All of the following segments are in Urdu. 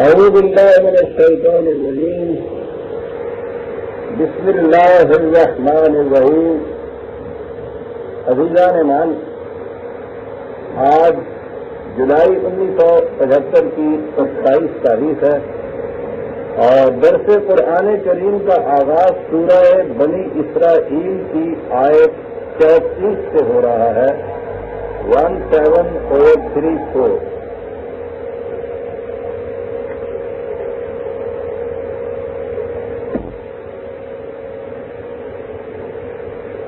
اعوذ باللہ من الشیطان الرجیم بسم اللہ الرحمن الرحیم. عزیزان ایمان، آج جولائی 1975 کی 27 تاریخ ہے اور درس قرآن کریم کا آغاز سورہ بنی اسرائیل کی آیت 34 سے ہو رہا ہے. 1734.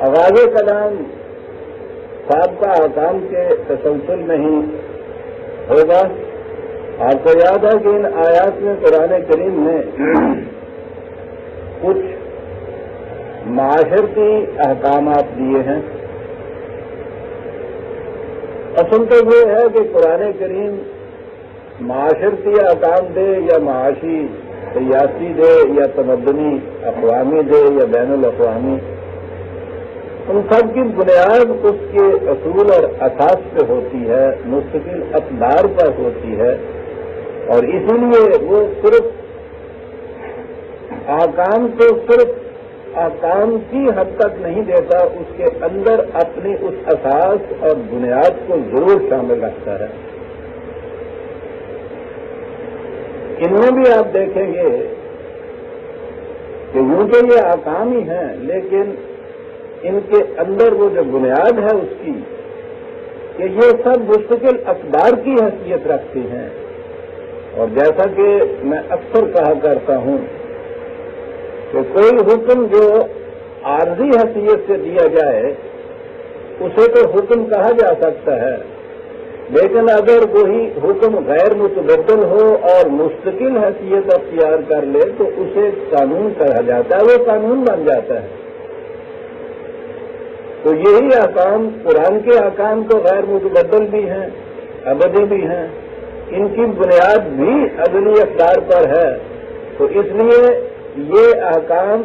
آغاز کلام سابقہ احکام کے تسلسل میں ہی ہوگا. آپ کو یاد ہے کہ ان آیات میں قرآن کریم نے کچھ معاشرتی احکامات دیے ہیں. اصل تو یہ ہے کہ قرآن کریم معاشرتی احکام دے یا معاشی سیاسی دے یا تمدنی اقوامی دے یا بین الاقوامی، ان سب کی بنیاد اس کے اصول اور اساس پہ ہوتی ہے، مستقل اقدار پر ہوتی ہے، اور اسی لیے وہ صرف احکام کو صرف احکام کی حد تک نہیں دیتا، اس کے اندر اپنی اس اساس اور بنیاد کو ضرور شامل رکھتا ہے. ان میں بھی آپ دیکھیں گے کہ یوں کہ یہ احکام ہی ہیں، لیکن ان کے اندر وہ جو بنیاد ہے اس کی کہ یہ سب مستقل اقدار کی حیثیت رکھتی ہیں. اور جیسا کہ میں اکثر کہا کرتا ہوں کہ کوئی حکم جو عارضی حیثیت سے دیا جائے اسے تو حکم کہا جا سکتا ہے، لیکن اگر وہی حکم غیر متبدل ہو اور مستقل حیثیت اختیار کر لے تو اسے قانون کہا جاتا ہے، وہ قانون بن جاتا ہے. تو یہی احکام قرآن کے احکام تو غیر متبدل بھی ہیں، ابدی بھی ہیں، ان کی بنیاد بھی ازلی اقدار پر ہے. تو اس لیے یہ احکام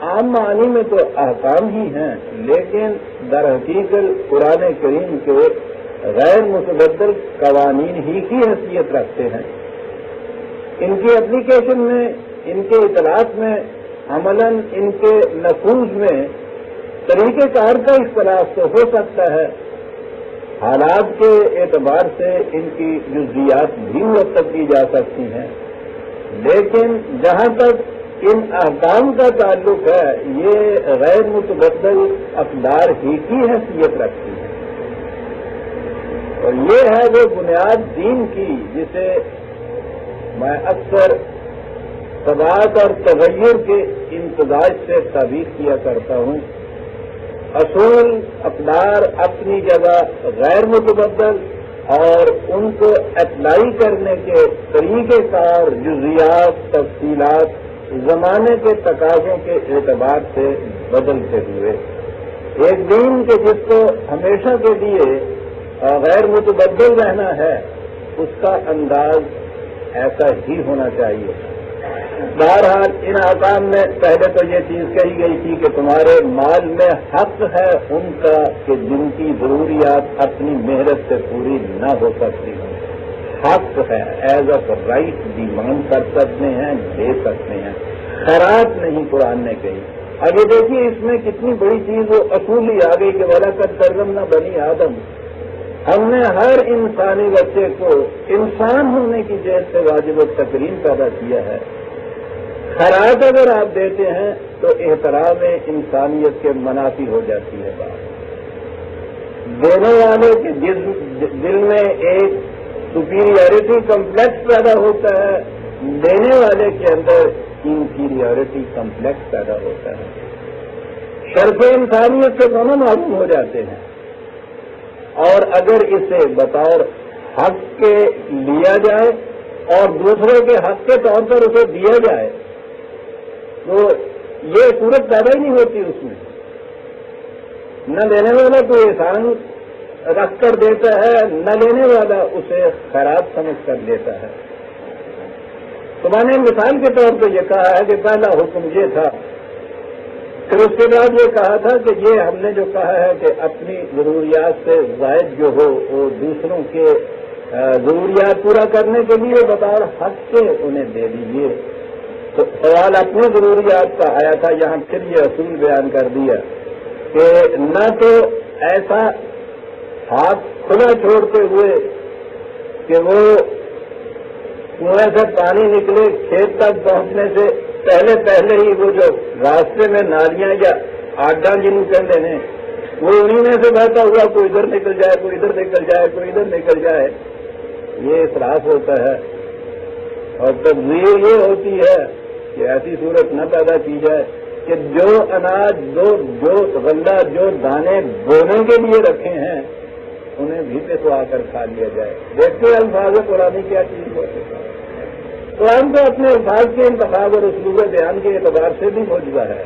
عام معنی میں تو احکام ہی ہیں، لیکن در حقیقت قرآن کریم کے غیر متبدل قوانین ہی کی حیثیت رکھتے ہیں. ان کی اپلیکیشن میں، ان کے اطلاعات میں، عملاً ان کے نفوذ میں طریقہ کار کا اختلاف تو ہو سکتا ہے، حالات کے اعتبار سے ان کی جزیات بھی مرتب کی جا سکتی ہیں، لیکن جہاں تک ان احکام کا تعلق ہے یہ غیر متبدل اقدار ہی کی حیثیت رکھتی ہے. اور یہ ہے وہ بنیاد دین کی جسے میں اکثر ثبات اور تغیر کے امتزاج سے تعبیر کیا کرتا ہوں. اصول اقدار اپنی جگہ غیر متبدل اور ان کو اپلائی کرنے کے طریقہ کار، جزیات، تفصیلات زمانے کے تقاضوں کے اعتبار سے بدلتے ہوئے ایک دین کے جس کو ہمیشہ کے لیے غیر متبدل رہنا ہے اس کا انداز ایسا ہی ہونا چاہیے. بہرحال ان احکام میں پہلے تو یہ چیز کہی گئی تھی کہ تمہارے مال میں حق ہے ان کا کہ جن کی ضروریات اپنی محنت سے پوری نہ ہو سکتی ہیں. حق ہے، ایز اے رائٹ ڈیمانڈ کر سکتے ہیں، دے سکتے ہیں. خیرات نہیں قرآن نے کہی. اب یہ دیکھیے اس میں کتنی بڑی چیز وہ اصول ہی آ گئی کہ وَلَقَدْ كَرَّمْنَا بَنِي آدم. ہم نے ہر انسانی بچے کو انسان ہونے کی جہت سے واجب التکریم پیدا کیا ہے. خیرات اگر آپ دیتے ہیں تو احترام انسانیت کے منافی ہو جاتی ہے بات. دینے والے کے دل میں ایک سپیریورٹی کمپلیکس پیدا ہوتا ہے، دینے والے کے اندر انفیریورٹی کمپلیکس پیدا ہوتا ہے. شرف انسانیت سے دونوں معلوم ہو جاتے ہیں. اور اگر اسے بطور حق کے لیا جائے اور دوسرے کے حق کے طور پر اسے دیا جائے تو یہ صورت پیدا ہی نہیں ہوتی. اس میں نہ دینے والا کوئی احسان رکھ کر دیتا ہے، نہ لینے والا اسے خیرات سمجھ کر دیتا ہے. تو میں نے مثال کے طور پہ یہ کہا ہے کہ پہلا حکم یہ تھا، پھر اس کے بعد یہ کہا تھا کہ یہ ہم نے جو کہا ہے کہ اپنی ضروریات سے زائد جو ہو وہ دوسروں کے ضروریات پورا کرنے کے لیے بطور حق کے انہیں دے دیجیے. تو سوال اپنے ضروریات کا آیا تھا، یہاں پھر یہ اصول بیان کر دیا کہ نہ تو ایسا ہاتھ کھلا چھوڑتے ہوئے کہ وہ کنویں سے پانی نکلے کھیت تک پہنچنے سے پہلے ہی وہ جو راستے میں نالیاں یا آڈا جنہوں کہتے ہیں وہ انہیں میں سے بہتا ہوا کوئی ادھر نکل جائے، کوئی ادھر نکل جائے، کوئی ادھر نکل جائے، یہ اصراف ہوتا ہے. اور تبذیر یہ ہوتی ہے کہ ایسی صورت نہ پیدا کی جائے کہ جو اناج جو غلہ جو دانے بونے کے لیے رکھے ہیں انہیں بھی پسوا کر کھا لیا جائے. دیکھتے الفاظ قرآن کیا چیز ہوتی ہے. قرآن تو اپنے الفاظ کے انتخاب اور اسلوب بیان کے اعتبار سے بھی موجودہ ہے.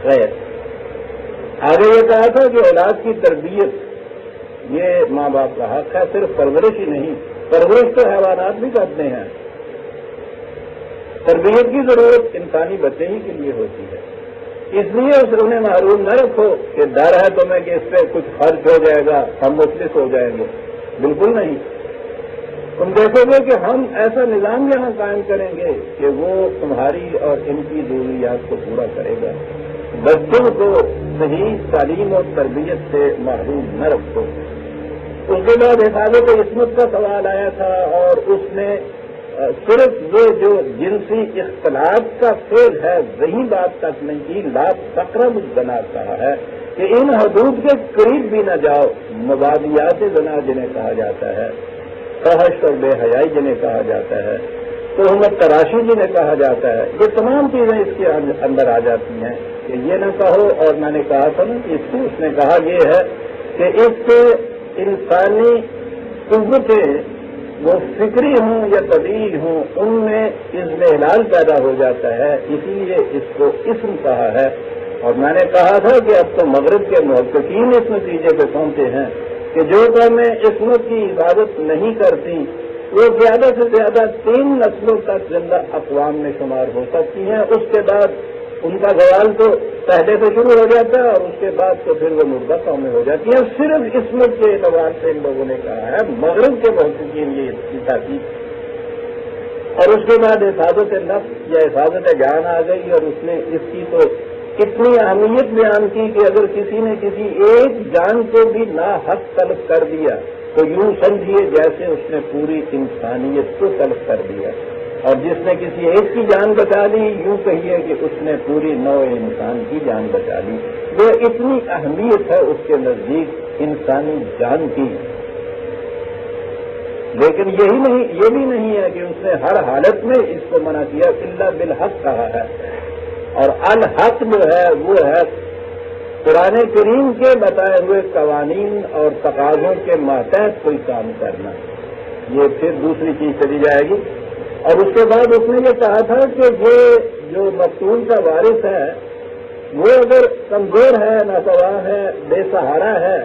خیر، آگے یہ کہا تھا کہ اولاد کی تربیت یہ ماں باپ کا حق ہے، صرف پرورش ہی نہیں، پرورش تو حیوانات بھی کرتے ہیں. تربیت کی ضرورت انسانی بچے ہی کے لیے ہوتی ہے. اس لیے انہیں محروم نہ رکھو کہ ڈر ہے تمہیں کہ اس پہ کچھ خرچ ہو جائے گا، ہم مفلس ہو جائیں گے. بالکل نہیں. تم دیکھو گے کہ ہم ایسا نظام یہاں قائم کریں گے کہ وہ تمہاری اور ان کی ضروریات کو پورا کرے گا. بچوں کو صحیح تعلیم اور تربیت سے محروم نہ رکھو. اس کے بعد حفاظت عصمت کا سوال آیا تھا، اور اس نے صرف یہ جو جنسی اختلاط کا فعل ہے وہی بات تک نہیں کی، لا تقربوا الزنا کہا ہے کہ ان حدود کے قریب بھی نہ جاؤ. مبادیات زنا جنہیں کہا جاتا ہے، فحش اور بے حیائی جنہیں کہا جاتا ہے، تہمت تراشی جنہیں کہا جاتا ہے، یہ تمام چیزیں اس کے اندر آ جاتی ہیں کہ یہ نہ کہو. اور میں نے کہا تھا نا کہ اس نے کہا یہ ہے کہ اس سے انسانی قوتیں وہ فکری ہوں یا طبیعی ہوں ان میں اضمحلال پیدا ہو جاتا ہے، اسی لیے اس کو اسم کہا ہے. اور میں نے کہا تھا کہ اب تو مغرب کے محققین اس نتیجے پہ پہنچے ہیں کہ جو قومیں عصمت کی عبادت نہیں کرتی وہ زیادہ سے زیادہ 3 نسلوں تک زندہ اقوام میں شمار ہو سکتی ہیں. اس کے بعد ان کا زوال تو پہلے سے شروع ہو جاتا ہے اور اس کے بعد تو پھر وہ مردہ قومیں ہو جاتی ہیں. صرف عصمت کے اعتبار سے ان لوگوں نے کہا ہے، مغرب کے محققین یہ اس کی تاکید. اور اس کے بعد حفاظت نفس یا حفاظت جان آ گئی، اور اس نے اس کی تو اتنی اہمیت بیان کی کہ اگر کسی نے کسی ایک جان کو بھی ناحق طلب کر دیا تو یوں سمجھیے جیسے اس نے پوری انسانیت کو طلب کر دیا، اور جس نے کسی ایک کی جان بچا لی یوں کہیے کہ اس نے پوری نوع انسان کی جان بچا لی. وہ اتنی اہمیت ہے اس کے نزدیک انسانی جان کی. لیکن یہ بھی نہیں ہے کہ اس نے ہر حالت میں اس کو منع کیا، الا بالحق کہا ہے. اور الحق جو ہے وہ ہے قرآن کریم کے بتائے ہوئے قوانین اور تقاضوں کے ماتحت کوئی کام کرنا. یہ پھر دوسری چیز چلی جائے گی. اور اس کے بعد اس نے یہ کہا تھا کہ یہ جو مقتول کا وارث ہے وہ اگر کمزور ہے، ناتواں ہے، بے سہارا ہے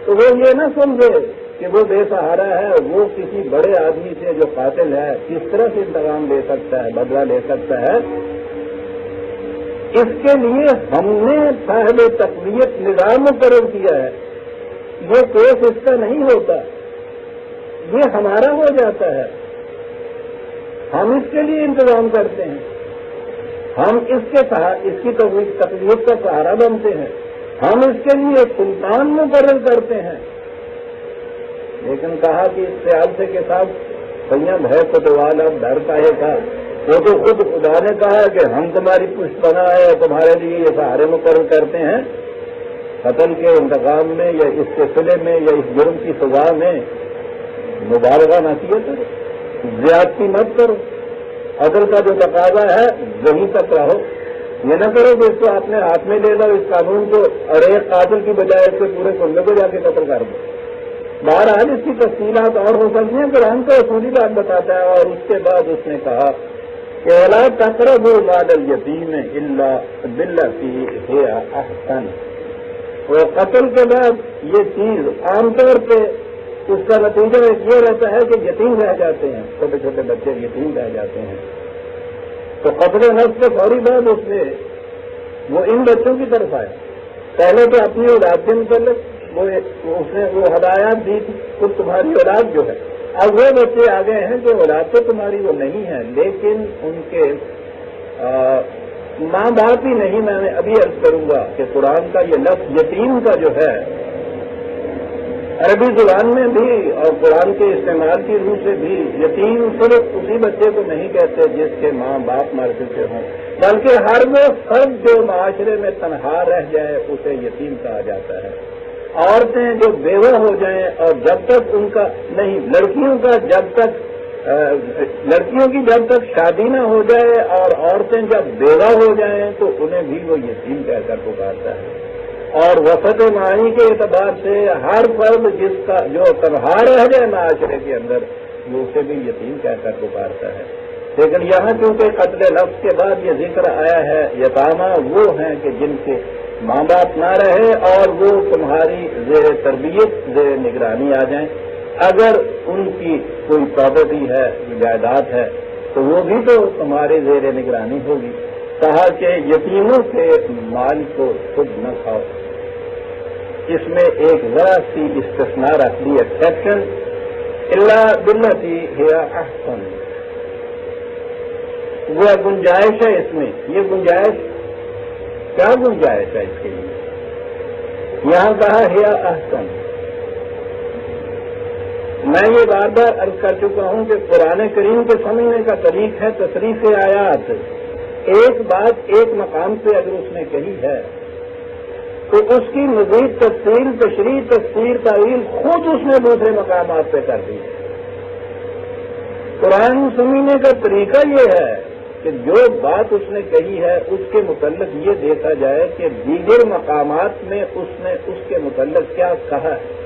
تو وہ یہ نہ سمجھے کہ وہ بے سہارا ہے، وہ کسی بڑے آدمی سے جو قاتل ہے کس طرح سے انتقام لے سکتا ہے، بدلہ لے سکتا ہے. اس کے لیے ہم نے صاحب تقویت نظام مقرر کیا ہے. یہ کیس اس کا نہیں ہوتا، یہ ہمارا ہو جاتا ہے. ہم اس کے لیے انتظام کرتے ہیں، ہم اس کی تقویت کا سہارا بنتے ہیں، ہم اس کے لیے سلطان مقرر کرتے ہیں. لیکن کہا کہ اس سیاست کے ساتھ سید ہے فتوال اب ڈر کا ہے تھا. وہ تو خود خدا نے کہا کہ ہم تمہاری پشت بنا ہے، تمہارے لیے یہ سہارے مقرر کرتے ہیں. قتل کے انتقام میں یا اس کے صلے میں یا اس جرم کی سزا میں مبالغہ نہ کیا کرو، زیادتی مت کرو. عدل کا جو تقاضا ہے وہیں تک رہو. یہ نہ کرو کہ اس کو اپنے ہاتھ میں لے لو اس قانون کو اور ایک قاتل کی بجائے اس کے پورے کنبے کو جا کے قتل کر دو. بہرحال اس کی تفصیلات اور ہو سکتی ہیں، قرآن کو اصولی بات بتاتا ہے. اور اس کے بعد اس نے کہا کہ وَلَا تَقْرَبُوا مَالَ الْيَتِيمِ إِلَّا بِالَّتِي هِيَ أَحْسَنُ. وہ قتل کے بعد یہ چیز عام طور پہ اس کا نتیجہ یہ رہتا ہے کہ یتیم رہ جاتے ہیں، چھوٹے چھوٹے بچے یتیم رہ جاتے ہیں. تو قتل نفس کے فوری بعد اس نے وہ ان بچوں کی طرف آیا. پہلے تو اپنی اولاد کے متعلق وہ ہدایات دی تھی کہ تمہاری اولاد جو ہے، اب وہ بچے آ گئے ہیں جو اولاد تو تمہاری وہ نہیں ہے، لیکن ان کے ماں باپ ہی نہیں. میں ابھی عرض کروں گا کہ قرآن کا یہ لفظ یتیم کا جو ہے عربی زبان میں بھی اور قرآن کے استعمال کی روح سے بھی یتیم صرف اسی بچے کو نہیں کہتے جس کے ماں باپ مر چکے ہوں، بلکہ ہر وہ فرد جو معاشرے میں تنہا رہ جائے اسے یتیم کہا جاتا ہے. عورتیں جو بیوہ ہو جائیں اور جب تک ان کا نہیں، لڑکیوں کی جب تک شادی نہ ہو جائے اور عورتیں جب بیوہ ہو جائیں تو انہیں بھی وہ یتیم کہہ کر پکارتا ہے. اور وسط معنی کے اعتبار سے ہر فرد جس کا جو تنہا رہ جائے معاشرے کے اندر وہ اسے بھی یتیم کہہ کر پکارتا ہے. لیکن یہاں چونکہ قتل نفس کے بعد یہ ذکر آیا ہے، یتامہ وہ ہیں کہ جن کے ماں باپ نہ رہے اور وہ تمہاری زیر تربیت زیر نگرانی آ جائیں. اگر ان کی کوئی پراپرٹی ہے، جائیداد ہے تو وہ بھی تو تمہارے زیر نگرانی ہوگی. کہا کہ یتیموں کے مال کو خود نہ کھاؤ. اس میں ایک ذرا سی استثناء رکھ دی، ایکسیپشن، اللہ باللتی ہی احسن، وہ گنجائش ہے اس میں. یہ گنجائش کیا گنجائش ہے اس کے لیے؟ یہاں کہا ہی احسن. میں یہ بار بار عرض کر چکا ہوں کہ قرآن کریم کے سمجھنے کا طریق ہے تصریف آیات. ایک بات ایک مقام پہ اگر اس نے کہی ہے تو اس کی مزید تفصیل، تشریح، تفسیر، تعویل خود اس نے دوسرے مقامات پہ کر دی. قرآن سمجھنے کا طریقہ یہ ہے کہ جو بات اس نے کہی ہے اس کے متعلق یہ دیکھا جائے کہ دیگر مقامات میں اس نے اس کے متعلق کیا کہا ہے.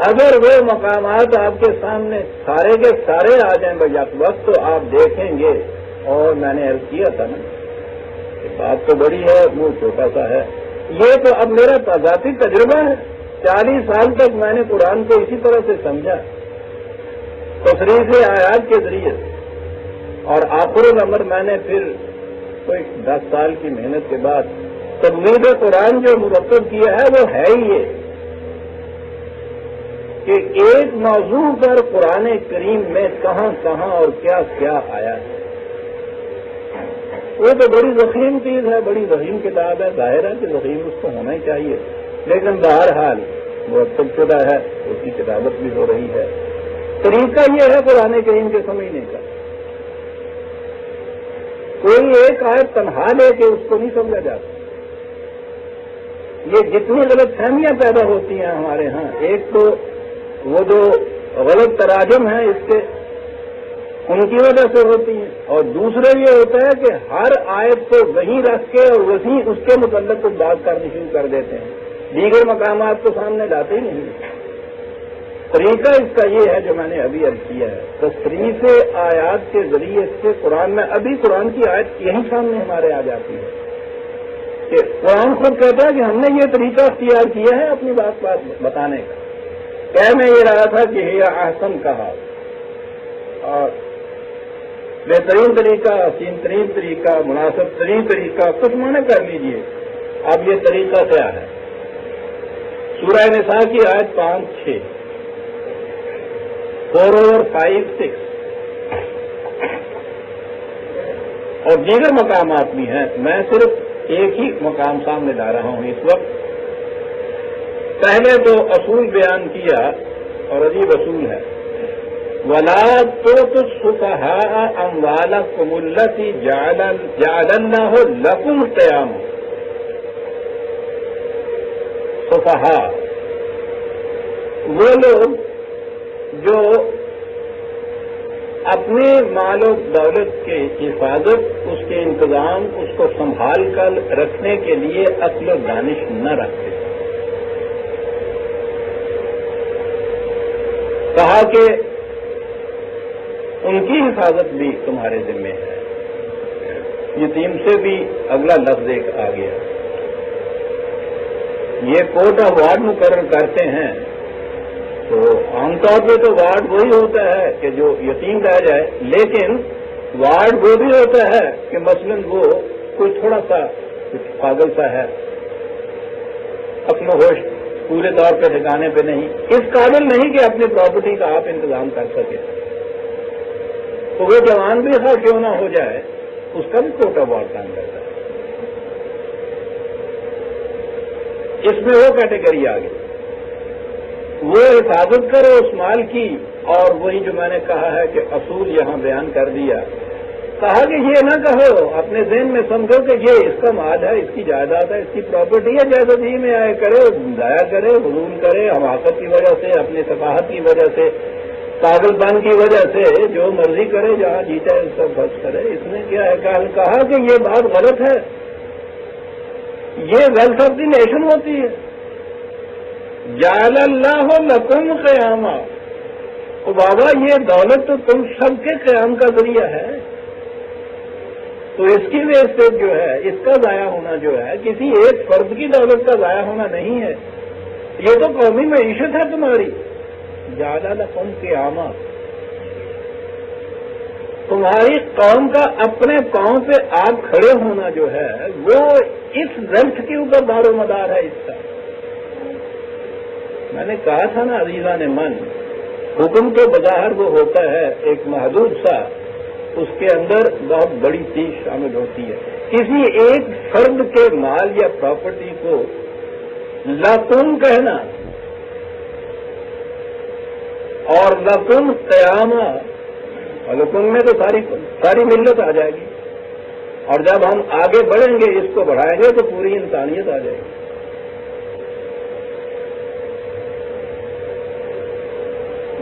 اگر وہ مقامات آپ کے سامنے سارے کے سارے آ جائیں بیک وقت تو آپ دیکھیں گے. اور میں نے عرض کیا تھا نا کہ بات تو بڑی ہے، منہ چھوٹا سا ہے. یہ تو اب میرا ذاتی تجربہ ہے. 40 سال تک میں نے قرآن کو اسی طرح سے سمجھا، تصریف آیات کے ذریعے، اور آخر الامر میں نے پھر کوئی 10 سال کی محنت کے بعد تبلیغ قرآن جو مرتب کیا ہے وہ ہے ہی یہ کہ ایک موضوع پر قرآن کریم میں کہاں کہاں اور کیا کیا آیا ہے. وہ تو بڑی ضخیم چیز ہے، بڑی ضخیم کتاب ہے، ظاہر ہے کہ ضخیم اس کو ہونا ہی چاہیے، لیکن بہرحال مرتب شدہ ہے، اس کی کتابت بھی ہو رہی ہے. طریقہ یہ ہے قرآن کریم کے سمجھنے کا. کوئی ایک آیت تنہا لے کے اس کو نہیں سمجھا جاتا. یہ جتنی غلط فہمیاں پیدا ہوتی ہیں ہمارے ہاں، ایک تو وہ جو غلط تراجم ہیں اس کے ان کی وجہ سے ہوتی ہیں، اور دوسرا یہ ہوتا ہے کہ ہر آیت کو وہیں رکھ کے اور وہیں اس کے متعلق کچھ بات کرنی شروع کر دیتے ہیں، دیگر مقامات کو سامنے لاتے ہی نہیں. طریقہ اس کا یہ ہے جو میں نے ابھی عرض کیا ہے، تصریف آیات کے ذریعے سے قرآن میں ابھی قرآن کی آیت یہیں سامنے ہمارے آ جاتی ہے کہ قرآن خود کہتا ہے کہ ہم نے یہ طریقہ اختیار کیا ہے اپنی بات بتانے کا. کہہ میں یہ رہا تھا کہ یہ احسن کہا، اور بہترین طریقہ، حسین ترین طریقہ، مناسب ترین طریقہ کچھ معنی کر لیجئے. اب یہ طریقہ کیا ہے؟ سورہ نساء کی آیت 5، 6، 4 اور 5، 6 اور دیگر مقامات بھی ہیں. میں صرف ایک ہی مقام سامنے لا رہا ہوں اس وقت. پہلے تو اصول بیان کیا اور عجیب اصول ہے، وَلَا تُؤْتُوا السُّفَهَاءَ أَمْوَالَكُمُ الَّتِي جَعَلَ اللَّهُ لَكُمْ قِيَامًا. سفہاء وہ لوگ جو اپنے مال و دولت کے حفاظت، اس کے انتظام، اس کو سنبھال کر رکھنے کے لیے عقل و دانش نہ رکھتے. کہا کہ ان کی حفاظت بھی تمہارے ذمہ ہے. یتیم سے بھی اگلا لفظ ایک آ گیا. یہ کوٹا وارڈ مقرر کرتے ہیں تو عام طور پہ تو وارڈ وہی ہوتا ہے کہ جو یتیم رہ جائے، لیکن وارڈ وہ بھی ہوتا ہے کہ مثلاً وہ کوئی تھوڑا سا پاگل سا ہے، عقل و ہوش پورے طور پہ ٹھکانے پہ نہیں، اس قابل نہیں کہ اپنی پراپرٹی کا آپ انتظام کر سکے، تو وہ جوان بھی خواہ کیوں نہ ہو جائے اس کا بھی کوٹا بہت کام کرتا ہے۔ اس میں وہ کیٹیگری آ گئی، وہ حفاظت کرو اس مال کی، اور وہی جو میں نے کہا ہے کہ اصول یہاں بیان کر دیا، کہا کہ یہ نہ کہو، اپنے ذہن میں سمجھو کہ یہ اس کا مال ہے، اس کی جائیداد ہے، اس کی پراپرٹی ہے، جیسا جی میں آئے کرے، ضائع کرے، حضول کرے، حماقت کی وجہ سے، اپنی صفاحت کی وجہ سے، پاگل پن کی وجہ سے جو مرضی کرے، جہاں جیتا ہے اس کو خرچ کرے۔ اس نے کیا ہے کہا کہ یہ بات غلط ہے، یہ ویلتھ آف دی نیشن ہوتی ہے۔ جعل اللہ لکم قیاما، تو بابا یہ دولت تو تم سب کے قیام کا ذریعہ ہے، تو اس کی ویسٹیج جو ہے، اس کا ضائع ہونا جو ہے، کسی ایک فرد کی دولت کا ضائع ہونا نہیں ہے، یہ تو قومی معیشت ہے تمہاری۔ جعل لکم قیاما، تمہاری قوم کا اپنے پاؤں پہ آپ کھڑے ہونا جو ہے وہ اس ویلتھ کے اوپر دار و مدار ہے اس کا۔ میں نے کہا تھا نا عزیزان من، حکم تو بظاہر وہ ہوتا ہے ایک محدود سا، اس کے اندر بہت بڑی چیز شامل ہوتی ہے۔ کسی ایک فرد کے مال یا پراپرٹی کو لکم کہنا اور لکم قیاما، لکم میں تو ساری ملت آ جائے گی، اور جب ہم آگے بڑھیں گے، اس کو بڑھائیں گے تو پوری انسانیت آ جائے گی۔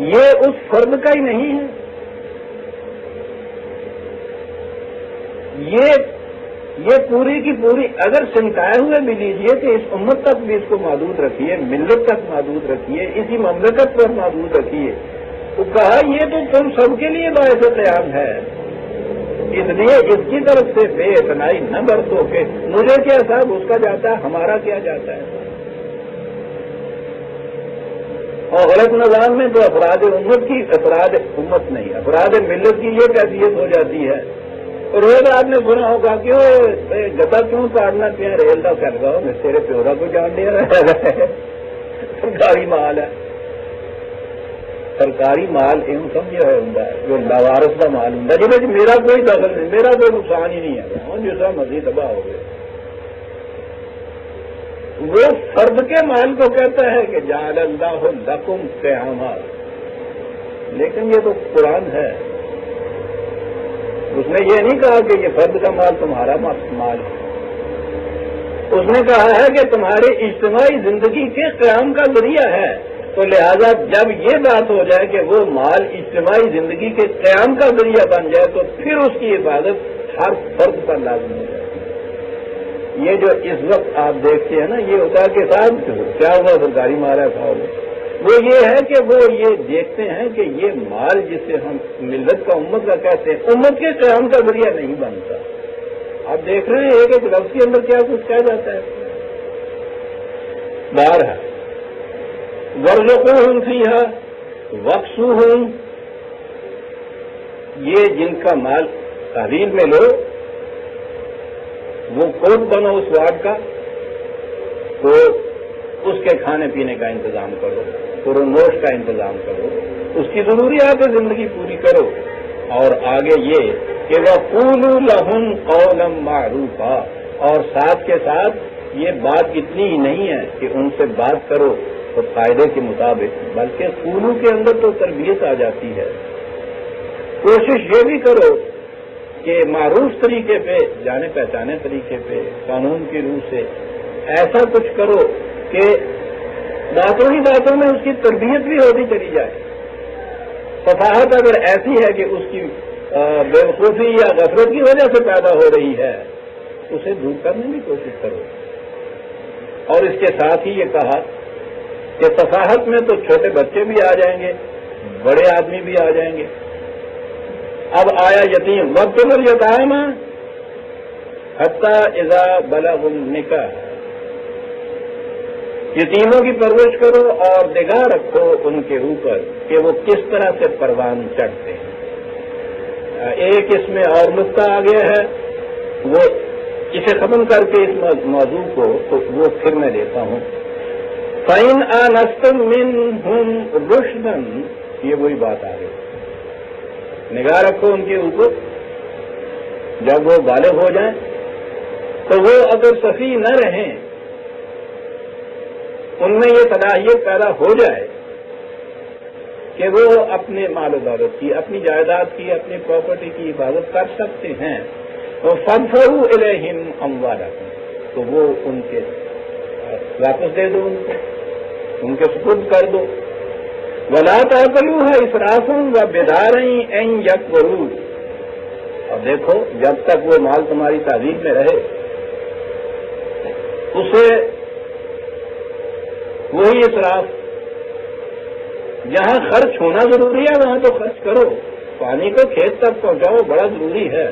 یہ اس فرد کا ہی نہیں ہے، یہ پوری کی پوری، اگر سمٹائے ہوئے بھی لیجیے کہ اس امت تک بھی اس کو محدود رکھیے، ملت تک محدود رکھیے، اسی مملکت پر محدود رکھیے، تو کہا یہ تو تم سب کے لیے باعث قیام ہے، اس لیے اس کی طرف سے بے اعتنائی نہ برتو کہ مجھے کیا صاحب اس کا جاتا ہے، ہمارا کیا جاتا ہے۔ اور غلط نظام میں تو افراد امت نہیں، افراد ملت کی یہ کیفیت ہو جاتی ہے۔ روز آپ نے سنا ہوگا کہ گدا کیوں کاٹنا پیا ریل کا کر گا میں تیرے پیورا کو جان دیا رہا ہے، سرکاری مال ہے، سرکاری مال یہ سمجھا ہوا ہے جو لاوارث کا مال ہوں جی میرا کوئی دخل نہیں، میرا کوئی نقصان ہی نہیں ہے، جیسا مرضی تباہ ہو گئے۔ وہ فرد کے مال کو کہتا ہے کہ جعل اللہ لکم قیاما، لیکن یہ تو قرآن ہے، اس نے یہ نہیں کہا کہ یہ فرد کا مال تمہارا مال ہے، اس نے کہا ہے کہ تمہاری اجتماعی زندگی کے قیام کا ذریعہ ہے، تو لہذا جب یہ بات ہو جائے کہ وہ مال اجتماعی زندگی کے قیام کا ذریعہ بن جائے تو پھر اس کی حفاظت ہر فرد پر لازم ہو جائے۔ یہ جو اس وقت آپ دیکھتے ہیں نا، یہ ہوتا ہے کہ صاحب کیا ہوا سرکاری مال ہے صاحب، وہ یہ ہے کہ وہ یہ دیکھتے ہیں کہ یہ مال جسے ہم ملت کا امت کا کہتے ہیں، امت کے قیام کا ذریعہ نہیں بنتا۔ آپ دیکھ رہے ہیں کہ لفظ کے اندر کیا کچھ کہا جاتا ہے، بار ہے وَارْزُقُوهُمْ فِيهَا وَاكْسُوهُمْ، یہ جن کا مال تحویل میں لو، وہ کوٹ بنو اس وارڈ کا، تو اس کے کھانے پینے کا انتظام کرو، پرنوش کا انتظام کرو، اس کی ضروریات زندگی پوری کرو، اور آگے یہ کہ وَقُولُوا لَهُمْ قَوْلًا مَعْرُوفًا، اور ساتھ کے ساتھ یہ بات اتنی ہی نہیں ہے کہ ان سے بات کرو تو فائدے کے مطابق، بلکہ قولو کے اندر تو تربیت آ جاتی ہے۔ کوشش یہ بھی کرو کہ معروف طریقے پہ، جانے پہچانے طریقے پہ، قانون کی روح سے ایسا کچھ کرو کہ باتوں ہی باتوں میں اس کی تربیت بھی ہوتی چلی جائے۔ صفاحت اگر ایسی ہے کہ اس کی بے وقوفی یا غفلت کی وجہ سے پیدا ہو رہی ہے، اسے دور کرنے کی کوشش کرو۔ اور اس کے ساتھ ہی یہ کہا کہ صفاحت میں تو چھوٹے بچے بھی آ جائیں گے، بڑے آدمی بھی آ جائیں گے۔ اب آیا یتیم، وَابْتَلُوا الْيَتَامَىٰ حَتَّىٰ إِذَا بَلَغُوا النِّكَاحَ، یتیموں کی پرورش کرو اور نگاہ رکھو ان کے اوپر کہ وہ کس طرح سے پروان چڑھتے ہیں۔ ایک اس میں اور نقطہ آ گیا ہے، وہ اسے ختم کر کے اس موضوع کو تو وہ پھر میں دیتا ہوں۔ فَإِنْ آنَسْتُم مِّنْهُمْ رُشْدًا، یہ وہی بات آ گئی۔ نگاہ رکھو ان کے اوپر، جب وہ بالغ ہو جائیں تو وہ اگر صفی نہ رہیں، ان میں یہ صلاحیت پیدا ہو جائے کہ وہ اپنے مال و دولت کی، اپنی جائیداد کی، اپنی پراپرٹی کی حفاظت کر سکتے ہیں، تو فَادْفَعُوا إِلَيْهِمْ أَمْوَالَهُمْ، تو وہ ان کے واپس دے دو، ان کے سپرد کر دو۔ وَلَا تَأْكُلُوهَا إِسْرَافًا وَبِدَارًا أَن يَكْبُرُوا، اور دیکھو جب تک وہ مال تمہاری تعزیب میں رہے اسے وہی اسراف، جہاں خرچ ہونا ضروری ہے وہاں تو خرچ کرو، پانی کو کھیت تک پہنچاؤ بڑا ضروری ہے،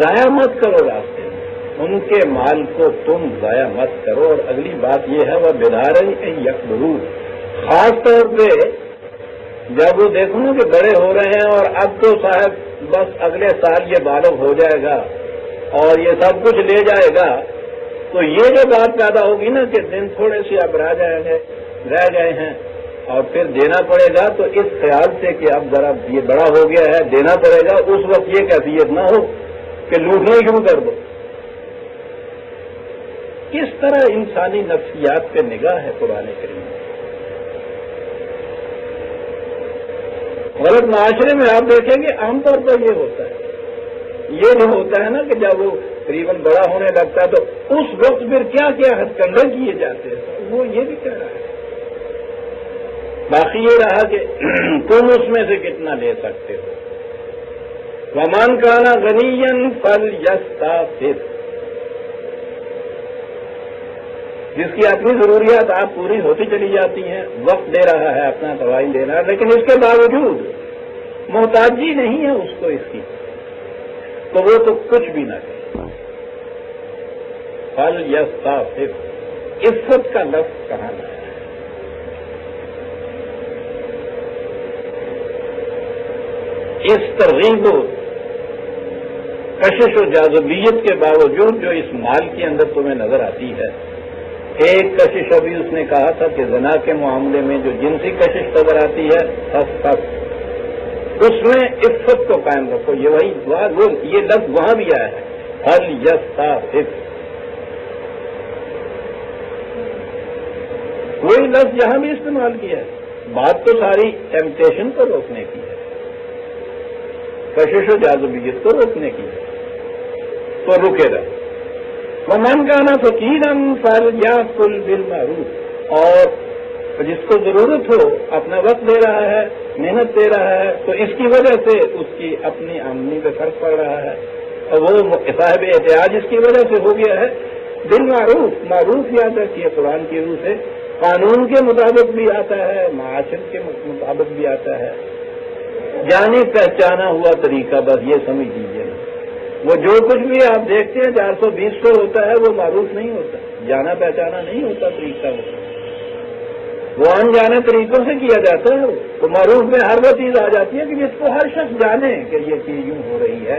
ضائع مت کرو راستے میں، ان کے مال کو تم ضائع مت کرو۔ اور اگلی بات یہ ہے وہ بِدَارًا أَن يَكْبُرُوا، خاص طور پہ جب وہ دیکھو نا کہ بڑے ہو رہے ہیں اور اب تو صاحب بس اگلے سال یہ بالغ ہو جائے گا اور یہ سب کچھ لے جائے گا، تو یہ جو بات پیدا ہوگی نا کہ دن تھوڑے سے اب رہ گئے ہیں اور پھر دینا پڑے گا، تو اس خیال سے کہ اب ذرا یہ بڑا ہو گیا ہے دینا پڑے گا، اس وقت یہ کیفیت نہ ہو کہ لوٹنا ہی شروع کر دو۔ کس طرح انسانی نفسیات پہ نگاہ ہے قرآن کریم۔ غلط معاشرے میں آپ دیکھیں گے عام طور پر یہ ہوتا ہے، یہ نہیں ہوتا ہے نا کہ جب وہ قریباً بڑا ہونے لگتا ہے تو اس وقت پھر کیا کیا ہتھ کنڈے کیے جاتے ہیں، وہ یہ بھی کہہ رہا ہے۔ باقی یہ رہا کہ تم اس میں سے کتنا لے سکتے ہو۔ وَمَنْ كَانَ غَنِيًّا فَلْيَسْتَعْفِفْ، جس کی اپنی ضروریات آپ پوری ہوتی چلی جاتی ہیں، وقت دے رہا ہے اپنا دوائی لینا، لیکن اس کے باوجود محتاجی نہیں ہے اس کو اس کی، تو وہ تو کچھ بھی نہ کرے۔ فَلْيَسْتَعْفِفْ، عزت کا لفظ کہاں لایا ہے؟ اس ترغیب و کشش و جاذبیت کے باوجود جو اس مال کے اندر تمہیں نظر آتی ہے، ایک کشش ابھی اس نے کہا تھا کہ زنا کے معاملے میں جو جنسی کشش نظر آتی ہے اس میں عفت کو قائم رکھو، یہ وہی یہ لفظ وہاں بھی آیا ہے، فَلْيَسْتَعْفِفْ، وہی لفظ یہاں بھی استعمال کیا ہے۔ بات تو ساری ٹیمپٹیشن کو روکنے کی ہے، کشش و جاذبیت کو روکنے کی ہے، تو رکے رہے۔ وَمَنْ كَانَ فَقِيرًا فَلْيَأْكُلْ بِالْمَعْرُوفِ، اور جس کو ضرورت ہو اپنا وقت دے رہا ہے، محنت دے رہا ہے، تو اس کی وجہ سے اس کی اپنی آمدنی پہ فرق پڑ رہا ہے، اور وہ صاحب احتیاج اس کی وجہ سے ہو گیا ہے۔ بالمعروف، معروف یاد رکھیے قرآن کی روح سے قانون کے مطابق بھی آتا ہے، معاشرت کے مطابق بھی آتا ہے، جانی پہچانا ہوا طریقہ، بس یہ سمجھ لیجیے۔ وہ جو کچھ بھی آپ دیکھتے ہیں 420 سو ہوتا ہے وہ معروف نہیں ہوتا، جانا پہچانا نہیں ہوتا طریقہ، وہ انجانے طریقوں سے کیا جاتا ہے۔ تو معروف میں ہر وہ چیز آ جاتی ہے کہ جس کو ہر شخص جانے کہ یہ چیز یوں ہو رہی ہے،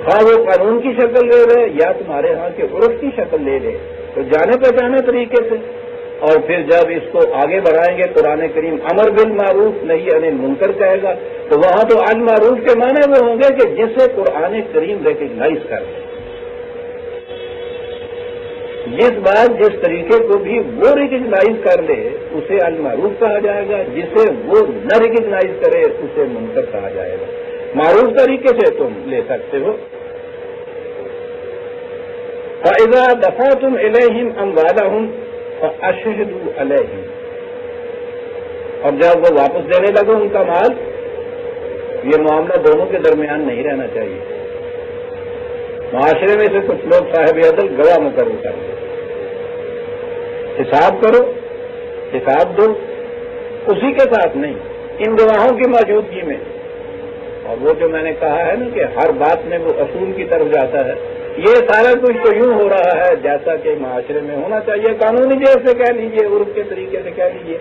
خواہ وہ قانون کی شکل لے لے یا تمہارے ہاں کے عرف کی شکل لے لے، تو جانے پہچانے طریقے سے۔ اور پھر جب اس کو آگے بڑھائیں گے قرآن کریم امر بالمعروف نہی عن المنکر کہے گا، تو وہاں تو المعروف کے معنی وہ ہوں گے کہ جسے قرآن کریم ریکگنائز کر لے، جس طریقے کو بھی وہ ریکگنائز کر لے اسے المعروف کہا جائے گا، جسے وہ نہ ریکگنائز کرے اسے منکر کہا جائے گا۔ معروف طریقے سے تم لے سکتے ہو۔ فَإِذَا دَفَعْتُمْ إِلَيْهِمْ أَمْوَالَهُمْ فَأَشْهِدُوا عَلَيْهِمْ، اور جب وہ واپس دینے لگو ان کا مال، یہ معاملہ دونوں کے درمیان نہیں رہنا چاہیے۔ معاشرے میں سے کچھ لوگ صاحب عدل گواہ مقرر کر دیں، حساب کرو، حساب دو، اسی کے ساتھ نہیں، ان گواہوں کی موجودگی میں۔ اور وہ جو میں نے کہا ہے نا کہ ہر بات میں وہ اصول کی طرف جاتا ہے، یہ سارا کچھ تو یوں ہو رہا ہے جیسا کہ معاشرے میں ہونا چاہیے، قانونی جیسے کہہ لیجیے، عرف کے طریقے سے کہہ لیجیے۔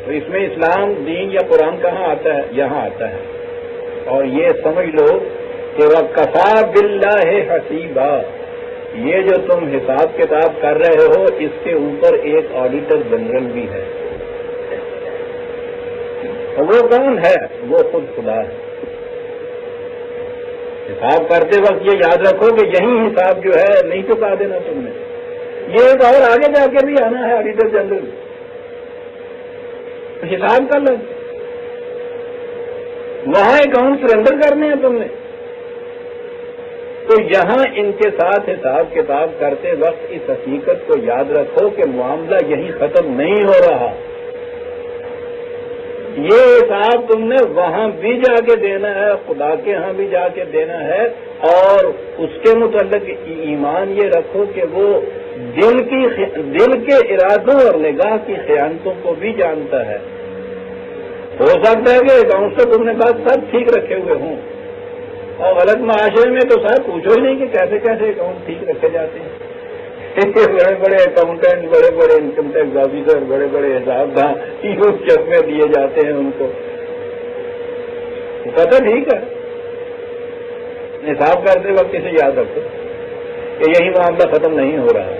تو اس میں اسلام دین یا قرآن کہاں آتا ہے؟ یہاں آتا ہے۔ اور یہ سمجھ لو کہ وَكَفَىٰ بِاللَّهِ حَسِيبًا، یہ جو تم حساب کتاب کر رہے ہو اس کے اوپر ایک آڈیٹر جنرل بھی ہے. وہ کون ہے؟ وہ خود خدا ہے. حساب کرتے وقت یہ یاد رکھو کہ یہی حساب جو ہے نہیں چکا دینا تم نے. یہ ایک اور آگے جا کے بھی آنا ہے آڈیٹر جنرل. حساب کر لو، وہاں اکاؤنٹ سرنڈر کرنے ہیں تم نے. تو یہاں ان کے ساتھ حساب کتاب کرتے وقت اس حقیقت کو یاد رکھو کہ معاملہ یہی ختم نہیں ہو رہا. یہ حساب تم نے وہاں بھی جا کے دینا ہے، خدا کے ہاں بھی جا کے دینا ہے، اور اس کے متعلق ایمان یہ رکھو کہ وہ دل کے ارادوں اور نگاہ کی خیانتوں کو بھی جانتا ہے. ہو سکتا ہے کہ اکاؤنٹ سے تم نے بات سب ٹھیک رکھے ہوئے ہوں، اور غلط معاشرے میں تو سر پوچھو ہی نہیں کہ کیسے کیسے اکاؤنٹ ٹھیک رکھے جاتے ہیں. بڑے بڑے اکاؤنٹنٹ، بڑے بڑے انکم ٹیکس آفیسر، بڑے بڑے حساب داں چشمے دیے جاتے ہیں ان کو. پتہ ٹھیک ہے، حساب کرتے وقت اسے یاد رکھو کہ یہی معاملہ ختم نہیں ہو رہا،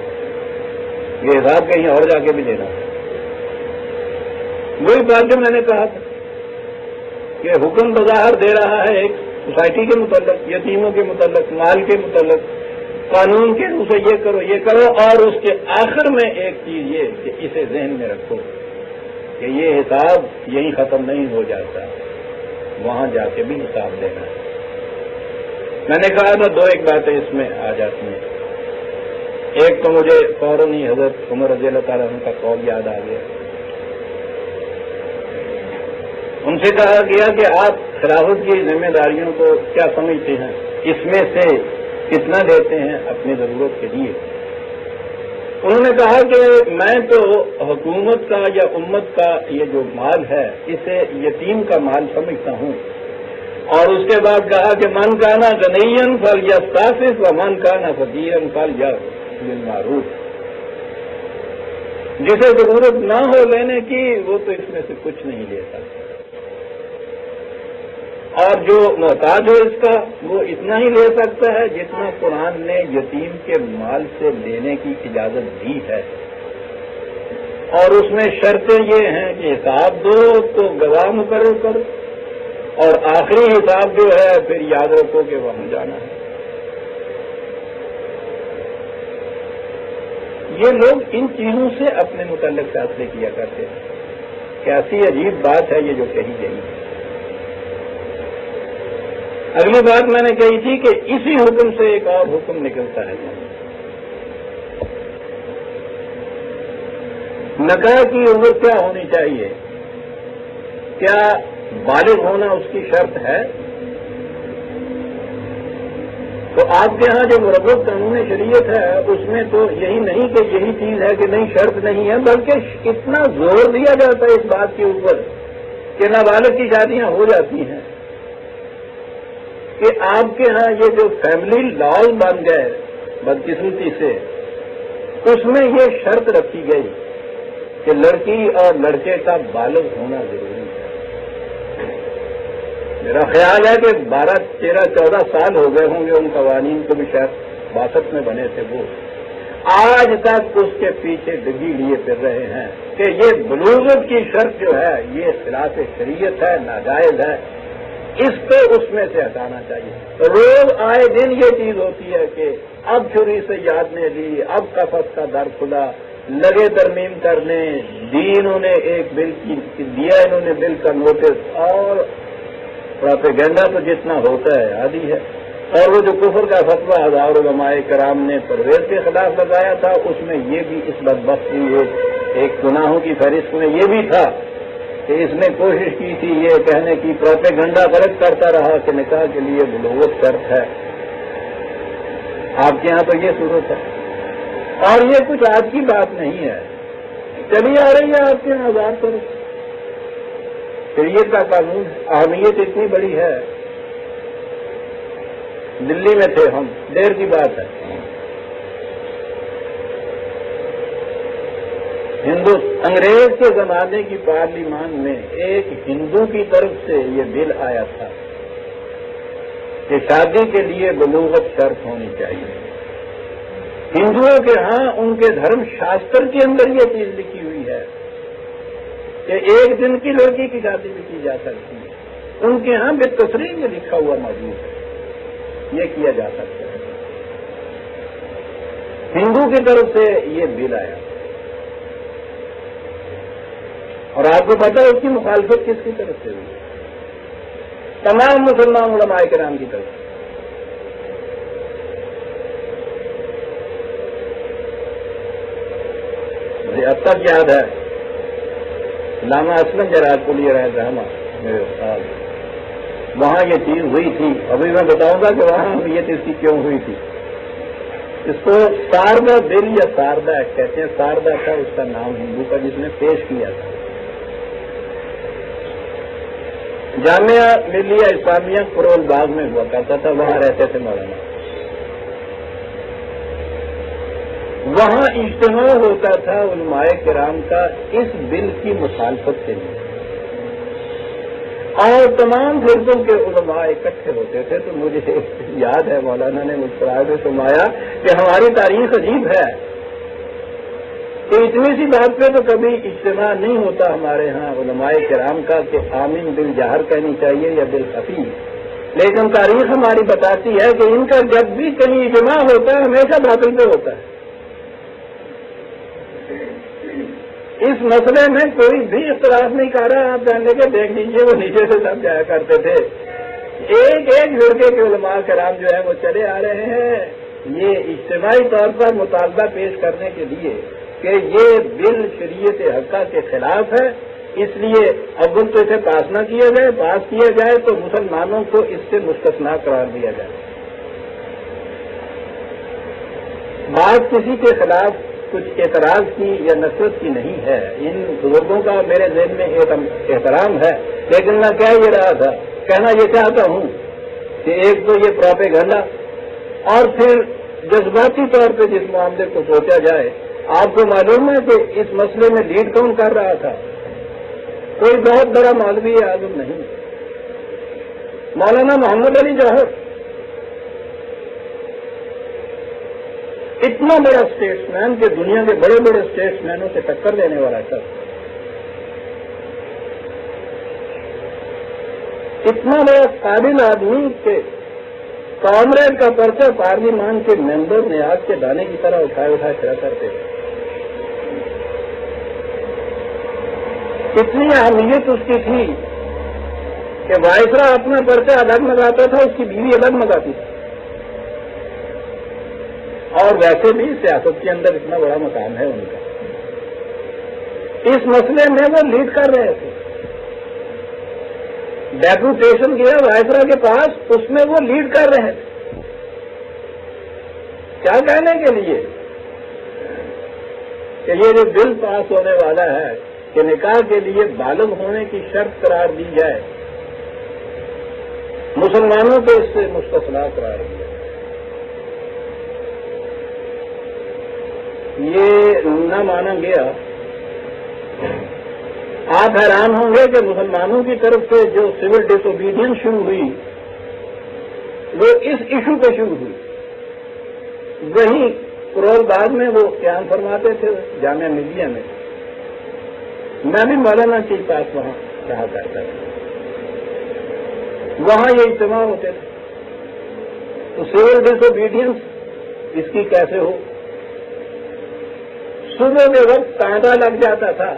یہ حساب کہیں اور جا کے بھی دینا. وہی بات جو میں نے کہا تھا کہ حکم بظاہر دے رہا ہے ایک سوسائٹی کے متعلق، یتیموں کے متعلق، مال کے متعلق، قانون کے روح سے یہ کرو یہ کرو، اور اس کے آخر میں ایک چیز یہ کہ اسے ذہن میں رکھو کہ یہ حساب یہی ختم نہیں ہو جاتا، وہاں جا کے بھی حساب دینا ہے. میں نے کہا تھا دو ایک باتیں اس میں آ جاتی ہیں. ایک تو مجھے فوراً ہی حضرت عمر رضی اللہ تعالیٰ عنہ کا قول یاد آ گیا. ان سے کہا گیا کہ آپ خلافت کی ذمہ داریوں کو کیا سمجھتے ہیں، اس میں سے کتنا دیتے ہیں اپنی ضرورت کے لیے. انہوں نے کہا کہ میں تو حکومت کا یا امت کا یہ جو مال ہے اسے یتیم کا مال سمجھتا ہوں. اور اس کے بعد کہا کہ من کانا غنیًا فلیستعفف ومن کانا فقیرًا فلیأمر بالمعروف. جسے ضرورت نہ ہو لینے کی وہ تو اس میں سے کچھ نہیں لے سکتا، اور جو محتاج ہو اس کا وہ اتنا ہی لے سکتا ہے جتنا قرآن نے یتیم کے مال سے لینے کی اجازت دی ہے. اور اس میں شرطیں یہ ہیں کہ حساب دو تو گواہ مقرر کرو، اور آخری حساب جو ہے پھر یاد رکھو کہ وہاں جانا ہے. یہ لوگ ان چیزوں سے اپنے متعلق فیصلے کیا کرتے ہیں. کیسی عجیب بات ہے یہ جو کہی گئی ہے. اگلی بات میں نے کہی تھی کہ اسی حکم سے ایک اور حکم نکلتا ہے. نکاح کی عمر کیا ہونی چاہیے؟ کیا بالغ ہونا اس کی شرط ہے؟ تو آپ کے ہاں جو مربوط قانون شریعت ہے اس میں تو یہی نہیں کہ یہی چیز ہے کہ نہیں شرط نہیں ہے، بلکہ اتنا زور دیا جاتا ہے اس بات کے اوپر کہ نابالغ کی شادیاں ہو جاتی ہیں کہ آپ کے ہاں یہ جو فیملی لاز بن گئے بدقسمتی سے، اس میں یہ شرط رکھی گئی کہ لڑکی اور لڑکے کا بالغ ہونا ضروری ہے. میرا خیال ہے کہ 12, 13, 14 سال ہو گئے ہوں گے ان قوانین کو بھی، شاید 62 میں بنے تھے وہ. آج تک اس کے پیچھے ڈگی لیے پھر رہے ہیں کہ یہ بلوغت کی شرط جو ہے یہ خلاف شریعت ہے، ناجائز ہے، اس کو اس میں سے ہٹانا چاہیے. روز آئے دن یہ چیز ہوتی ہے کہ اب چھری سے یاد نے دی، اب قفس کا در کھلا، لگے ترمیم کرنے دی. انہوں نے ایک بل دیا، انہوں نے بل کا نوٹس، اور پروپیگنڈا تو جتنا ہوتا ہے عادی ہے. اور وہ جو کفر کا فتویٰ ہزار علماء کرام نے پرویز کے خلاف لگایا تھا، اس میں یہ بھی اس بدبخت کی ایک گناہوں کی فہرست میں یہ بھی تھا کہ اس نے کوشش کی تھی یہ کہنے کی، پروپیگنڈا غلط کرتا رہا کہ نکاح کے لیے بلوغت شرط ہے. آپ کے ہاں تو یہ صورت ہے، اور یہ کچھ آج کی بات نہیں ہے، چلی آ رہی ہے آپ کے یہاں آزاد کرو. شریعت کا قانون اہمیت اتنی بڑی ہے. دلی میں تھے ہم، دیر کی بات ہے، انگریز کے زمانے کی پارلیمان میں ایک ہندو کی طرف سے یہ بل آیا تھا کہ شادی کے لیے بلوغت شرط ہونی چاہیے. ہندوؤں کے ہاں ان کے دھرم شاستر کے اندر یہ چیز لکھی ہوئی ہے کہ ایک دن کی لڑکی کی شادی بھی کی جا سکتی ہے. ان کے ہاں بے تصریح میں لکھا ہوا موجود ہے یہ کیا جا سکتا ہے. ہندو کی طرف سے یہ بل آیا اور آپ کو پتا ہے اس کی مخالفت کس کی طرف سے ہوئی؟ تمام مسلمان علماء کرام کی طرف سے. مجھے اب تک یاد ہے علامہ اسلم جراد کو لیے رہے رحمہ میرے استاد, وہاں یہ چیز ہوئی تھی. ابھی میں بتاؤں گا کہ وہاں یہ چیز کی کیوں ہوئی تھی. اس کو ساردا بل یا ساردا کہتے ہیں. ساردا تھا اس کا نام ہندو کا جس نے پیش کیا تھا. جامعہ ملیہ اسلامیہ کرول باغ میں ہوا کرتا تھا, وہاں رہتے تھے مولانا. وہاں اجتماع ہوتا تھا علماء کرام کا اس بل کی مخالفت کے لیے, اور تمام فرقوں کے علماء اکٹھے ہوتے تھے. تو مجھے یاد ہے مولانا نے مسکرا کے فرمایا کہ ہماری تاریخ عجیب ہے کہ اتنی سی بات پہ تو کبھی اجتماع نہیں ہوتا ہمارے ہاں علماء کرام کا کہ آمین بل جہر کہنی چاہیے یا بل خفی, لیکن تاریخ ہماری بتاتی ہے کہ ان کا جب بھی کہیں اجتماع ہوتا ہے ہمیشہ باطل پہ ہوتا ہے. اس مسئلے میں کوئی بھی اختلاف نہیں کر رہا. آپ جاننے کے دیکھ لیجیے وہ نیچے سے سب جایا کرتے تھے. ایک ایک لڑکے کے علماء کرام جو ہے وہ چلے آ رہے ہیں یہ اجتماعی طور پر مطالبہ پیش کرنے کے لیے کہ یہ بل شریعت حقہ کے خلاف ہے, اس لیے اول تو اسے پاس نہ کیا جائے, پاس کیا جائے تو مسلمانوں کو اس سے مستثنا قرار دیا جائے. بات کسی کے خلاف کچھ اعتراض کی یا نفرت کی نہیں ہے. ان بزرگوں کا میرے ذہن میں احترام ہے, لیکن میں کہہ یہ رہا تھا, کہنا یہ چاہتا ہوں کہ ایک تو یہ پروپیگنڈا اور پھر جذباتی طور پہ جس معاملے کو سوچا جائے. آپ کو معلوم ہے کہ اس مسئلے میں لیڈ کون کر رہا تھا؟ کوئی بہت بڑا مولوی اعظم نہیں, مولانا محمد علی جوہر. اتنا بڑا اسٹیٹس مین کہ دنیا کے بڑے بڑے اسٹیٹس مینوں سے ٹکر لینے والا تھا. اتنا بڑا قابل آدمی کہ کامریڈ کا پرچہ پارلیمان کے ممبر نیاز کے دانے کی طرح اٹھائے چلا کرتے تھے. اتنی اہمیت اس کی تھی کہ وائسرا اپنا پرچہ الگ منگاتا تھا, اس کی بیوی الگ منگاتی تھی. اور ویسے بھی سیاست کے اندر اتنا بڑا مقام ہے ان کا. اس مسئلے میں وہ لیڈ کر رہے تھے. ڈیپوٹیشن کیا وائسرا کے پاس, اس میں وہ لیڈ کر رہے تھے. کیا کہنے کے لیے کہ یہ جو بل پاس ہونے والا ہے کہ نکاح کے لیے بالغ ہونے کی شرط قرار دی جائے, مسلمانوں کو اس سے مستثنا قرار دیا. یہ نہ مانا گیا. آپ حیران ہوں گے کہ مسلمانوں کی طرف سے جو سول ڈس اوبیڈینس شروع ہوئی وہ اس ایشو پہ شروع ہوئی. وہی کرول باغ میں وہ بیان فرماتے تھے جامعہ ملیہ میں. میں بھی مولانا کے پاس وہاں رہا کرتا تھا, وہاں یہ اجتماع ہوتے تھے. تو سول ڈس اوبیڈینس اس کی کیسے ہو؟ صبح کے وقت تاندا لگ جاتا تھا.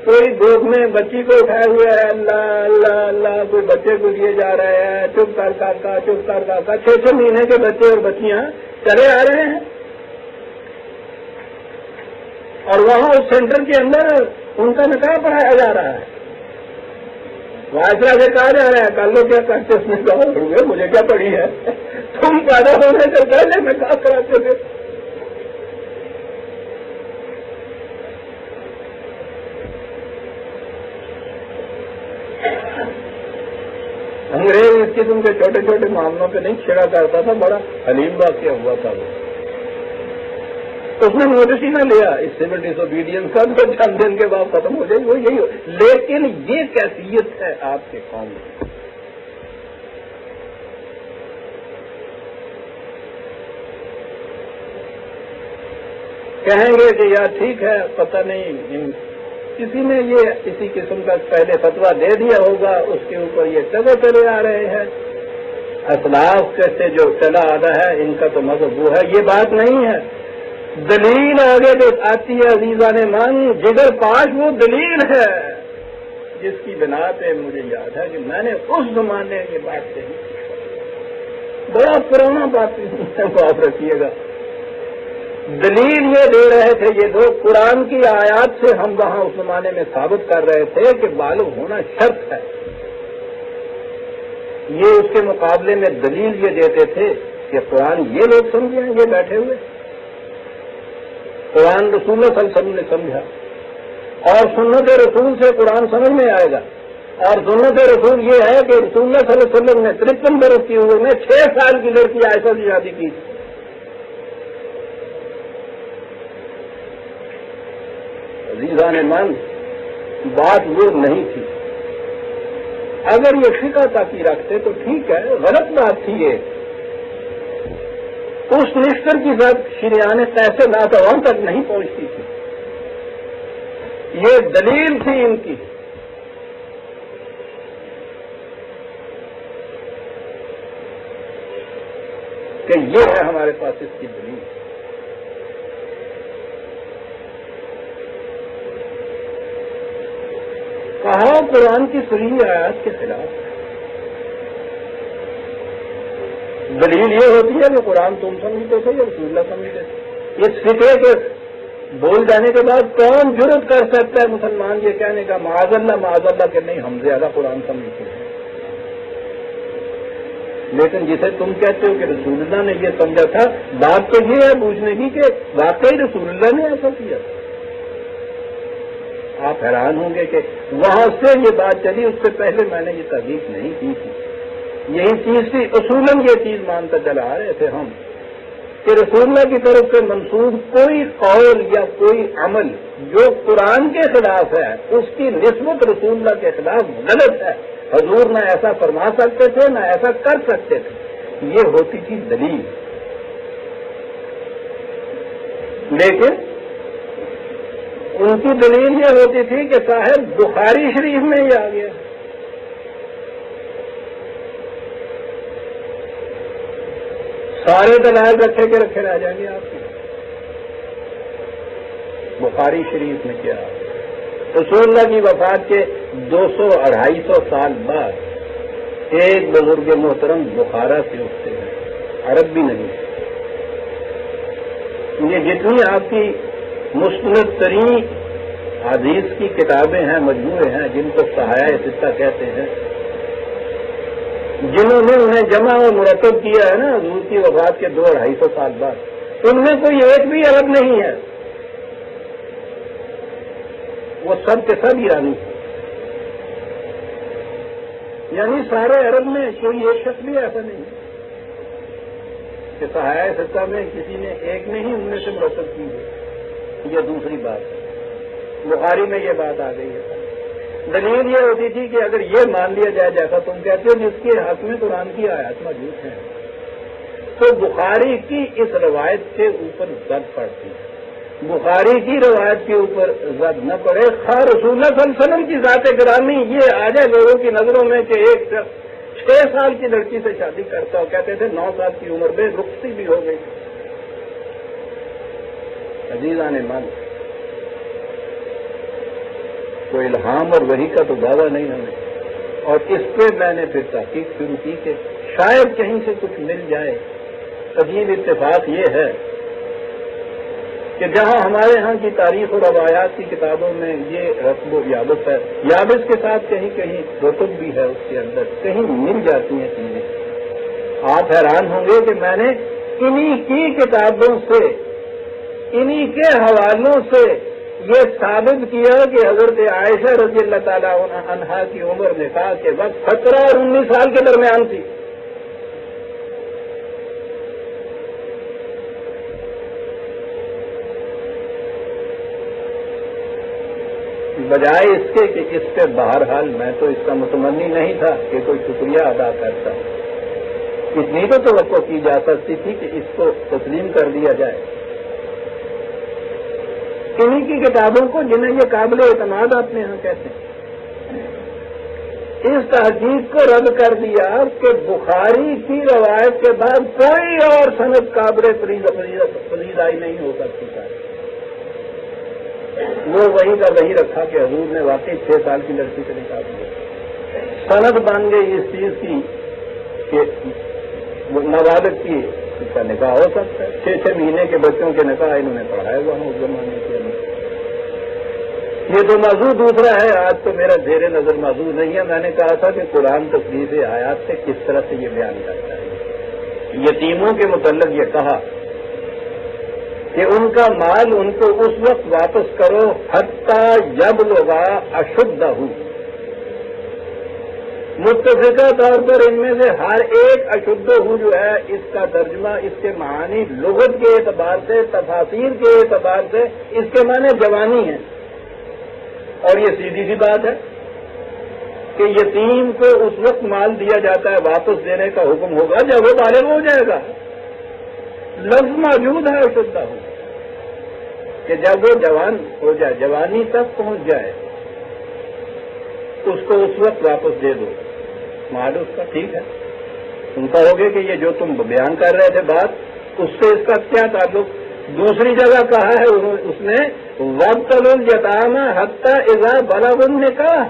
کوئی گود میں بچی کو اٹھائے ہوئے ہے, اللہ اللہ اللہ, کوئی بچے کو لیے جا رہے ہیں, چپ کر کاکا, چپ کر کاکا. 6 مہینے کے بچے اور بچیاں چلے آ رہے ہیں, اور وہاں اس سینٹر کے اندر ان کا نکاح پڑھایا جا رہا ہے. وائسرا سے کہا جا رہا ہے کل لو کیا کرتے, اس نے کہا ہوئے مجھے کیا پڑی ہے, تم پیدا ہونے سے پہلے نکاح کراتے تھے. انگریز اس قسم کے چھوٹے چھوٹے معاملوں پہ نہیں چھڑا کرتا تھا, بڑا حلیم واقعہ ہوا تھا. وہ اس نے نوٹس ہی نہ لیا اس سول ڈس اوبیڈینس کا, تو چند دن کے بعد ختم ہو جائے. وہ یہی ہو, لیکن یہ کیفیت ہے آپ کے قوم میں. کہیں کہ یار ٹھیک ہے، پتہ نہیں کسی نے یہ اسی قسم کا پہلے فتویٰ دے دیا ہوگا، اس کے اوپر یہ چلے آ رہے ہیں، اسلاف سے جو چلا آتا ہے ان کا تو مذہب وہ ہے، یہ بات نہیں ہے۔ دلیل آگے جو آتی ہے عزیزان من، جگر پاش وہ دلیل ہے جس کی بنا پہ مجھے یاد ہے کہ میں نے اس زمانے میں یہ بات کہی، بڑا پرانا بات آپ رکھیے گا۔ دلیل یہ دے رہے تھے یہ لوگ، قرآن کی آیات سے ہم وہاں اس زمانے میں ثابت کر رہے تھے کہ بالغ ہونا شرط ہے۔ یہ اس کے مقابلے میں دلیل یہ دیتے تھے کہ قرآن یہ لوگ سمجھے ہیں، یہ بیٹھے ہوئے قرآن رسول اللہ صلی اللہ علیہ وسلم نے سمجھا، اور سنت رسول سے قرآن سمجھ میں آئے گا۔ اور سنت رسول یہ ہے کہ رسول اللہ صلی اللہ علیہ وسلم نے 53 برس کی عمر میں 6 سال کی لڑکی عائشہ سے شادی کی۔ عزیزان من، بات وہ نہیں تھی۔ اگر یہ فقہ تاکی رکھتے تو ٹھیک ہے، غلط بات تھی یہ۔ اس نشتر کی ذات شریعان کیسے ناتوان تک نہیں پہنچتی تھی، یہ دلیل تھی ان کی۔ کہ یہ ہے ہمارے پاس اس کی دلیل۔ کہا قرآن کی صریح آیات کے خلاف ہے۔ دلیل یہ ہوتی ہے کہ قرآن تم سمجھتے تھے یا رسول اللہ سمجھتے تھے؟ اس فکرے کے بول جانے کے بعد کون جرت کر سکتا ہے مسلمان یہ کہنے کا معاذ اللہ کہ نہیں ہم زیادہ قرآن سمجھتے ہیں؟ لیکن جسے تم کہتے ہو کہ رسول اللہ نے یہ سمجھا تھا، بات تو یہ ہے پوچھنے کی کہ واقعی رسول اللہ نے ایسا کیا تھا؟ آپ حیران ہوں گے کہ وہاں سے یہ بات چلی، اس سے پہلے میں نے یہ تحقیق نہیں کی تھی۔ یہی چیز تھی، اصولاً یہ چیز مانتا چلا آ رہے تھے ہم کہ رسول اللہ کی طرف سے منسوب کوئی قول یا کوئی عمل جو قرآن کے خلاف ہے، اس کی نسبت رسول اللہ کے خلاف غلط ہے۔ حضور نہ ایسا فرما سکتے تھے نہ ایسا کر سکتے تھے، یہ ہوتی تھی دلیل۔ لیکن ان کی دلیل یہ ہوتی تھی کہ صاحب بخاری شریف میں ہی آ گیا، سارے دلائل رکھے کے رکھے رہ جائیں گے آپ کے۔ بخاری شریف میں کیا رسول اللہ کی وفات کے 200-250 سال بعد ایک بزرگ محترم بخارا سے اٹھتے ہیں، عرب بھی نہیں۔ یہ جتنی آپ کی مستند ترین حدیث کی کتابیں ہیں، مجموعے ہیں، جن کو صحائح ستہ کہتے ہیں، جنہوں نے انہیں جمع اور مرتب کیا ہے نا حضور کی وفات کے 200-250 سال بعد، ان میں کوئی ایک بھی عرب نہیں ہے، وہ سب کے سب ایرانی ہیں۔ یعنی سارے عرب میں کوئی ایک شخص بھی ایسا نہیں ہے کہ صحائح ستہ میں کسی نے ایک نے ہی ان میں سے مرتب کی ہے۔ یہ دوسری بات ہے، بخاری میں یہ بات آ گئی ہے۔ دلیل یہ ہوتی تھی کہ اگر یہ مان لیا جائے جیسا تم کہتے ہو جس کے حق میں قرآن کی آیات موجود ہیں، تو بخاری کی اس روایت کے اوپر زد پڑتی ہے۔ بخاری کی روایت کے اوپر زد نہ پڑے، خواہ رسول اللہ صلی اللہ علیہ وسلم کی ذات گرامی یہ آ جائے لوگوں کی نظروں میں کہ ایک شخص 6 سال کی لڑکی سے شادی کرتا ہو، کہتے تھے 9 سال کی عمر میں رخصتی بھی ہو گئی۔ عزیزان من، کوئی الہام اور وحی کا تو دعویٰ نہیں ہمیں، اور اس پہ میں نے پھر تحقیق شروع کی کہ شاید کہیں سے کچھ مل جائے۔ عجیب اتفاق یہ ہے کہ جہاں ہمارے ہاں کی تاریخ اور روایات کی کتابوں میں یہ رسم و یابس ہے، یابس کے ساتھ کہیں کہیں رتب بھی ہے، اس کے اندر کہیں مل جاتی ہیں چیزیں۔ آپ حیران ہوں گے کہ میں نے انہی کی کتابوں سے، انہی کے حوالوں سے یہ ثابت کیا کہ حضرت عائشہ رضی اللہ تعالیٰ عنہا کی عمر نکاح کے وقت 17 اور 19 سال کے درمیان تھی۔ بجائے اس کے کہ اس پہ بہرحال میں تو اس کا متمنی نہیں تھا کہ کوئی شکریہ ادا کرتا، اتنی تو توقع کی جا سکتی تھی کہ اس کو تسلیم کر دیا جائے انہی کی کتابوں کو جنہیں یہ قابل اعتماد اپنے یہاں کہتے ہیں. اس تحقیق کو رد کر دیا کہ بخاری کی روایت کے بعد کوئی اور سند قابل پذیرائی نہیں ہو سکتی. وہ وہی کا وہی رکھا کہ حضور نے واقعی 6 سال کی لڑکی سے نکاح دیا. سند بن گئی اس چیز کی کہ نابالغ کی اس کا نکاح ہو سکتا ہے. 6 مہینے کے بچوں کے نکاح انہوں نے پڑھائے ہوا ہوں اس زمانے کے اندر. یہ تو موضوع دوسرا ہے. آج تو میرا زیر نظر موضوع نہیں ہے. میں نے کہا تھا کہ قرآن تصریف آیات سے کس طرح سے یہ بیان کرتا ہے. یتیموں کے متعلق یہ کہا کہ ان کا مال ان کو اس وقت واپس کرو حتی یبلغ اشدہ. متفقہ طور پر ان میں سے ہر ایک اشدہ جو ہے اس کا ترجمہ اس کے معنی لغت کے اعتبار سے تفاسیر کے اعتبار سے اس کے معنی جوانی ہے. اور یہ سیدھی سی بات ہے کہ یتیم کو اس وقت مال دیا جاتا ہے واپس دینے کا حکم ہوگا جب وہ بالغ ہو جائے گا. لفظ موجود ہے اشدہ کہ جب وہ جوان ہو جائے جوانی تک پہنچ جائے اس کو اس وقت واپس دے دو. مال اس کا ٹھیک ہے. تم کہوگے کہ یہ جو تم بیان کر رہے تھے بات اس سے اس کا کیا تعلق. دوسری جگہ کہا ہے اس نے وابتلوا الیتامى حتی اذا بلغوا النکاح.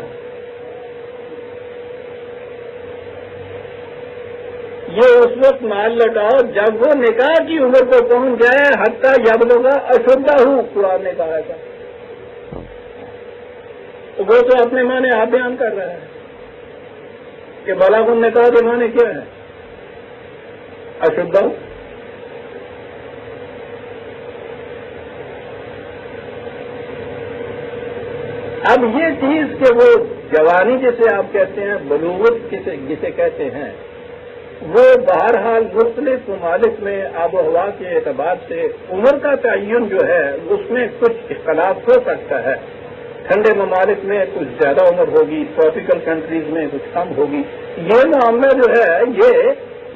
یہ اس وقت مال لٹاؤ جب وہ نکاح کی عمر کو پہنچ جائے. حتی یبلغ اشدہ قرآن نے کہا تھا. وہ تو اپنے معنی آپ بیان کر رہے ہیں کہ بلغ النکاح کے معنی کیا ہے. اشدہ. اب یہ چیز کہ وہ جوانی جسے آپ کہتے ہیں بلوغت جسے کہتے ہیں وہ بہرحال مختلف ممالک میں آب و ہوا کے اعتبار سے عمر کا تعین جو ہے اس میں کچھ اختلاف ہو سکتا ہے. ٹھنڈے ممالک میں کچھ زیادہ عمر ہوگی, ٹراپیکل کنٹریز میں کچھ کم ہوگی. یہ معاملہ جو ہے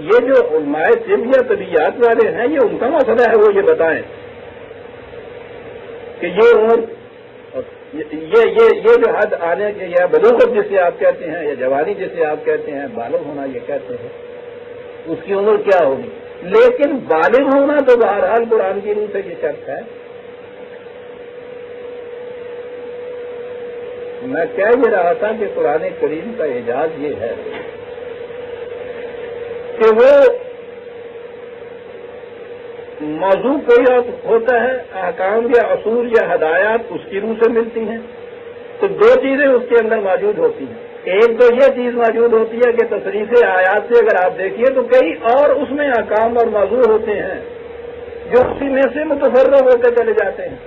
یہ جو علماء طب یا طبیعیات والے ہیں یہ ان کا مسئلہ ہے. وہ یہ بتائیں کہ یہ عمر یہ جو حد آنے کے یا بلوغت جسے آپ کہتے ہیں یا جوانی جسے آپ کہتے ہیں بالغ ہونا یہ کہتے ہیں اس کی عمر کیا ہوگی. لیکن بالغ ہونا تو بہرحال قرآن کی روح سے یہ شرط ہے. میں کہہ یہ رہا تھا کہ قرآن کریم کا اعجاز یہ ہے کہ وہ موضوع کوئی ہوتا ہے احکام یا اصول یا ہدایات اس کی روح سے ملتی ہیں تو 2 چیزیں اس کے اندر موجود ہوتی ہیں. ایک تو یہ چیز موجود ہوتی ہے کہ تصریف آیات سے اگر آپ دیکھیے تو کئی اور اس میں احکام اور موضوع ہوتے ہیں جو اسی میں سے متفرق ہوتے چلے جاتے ہیں.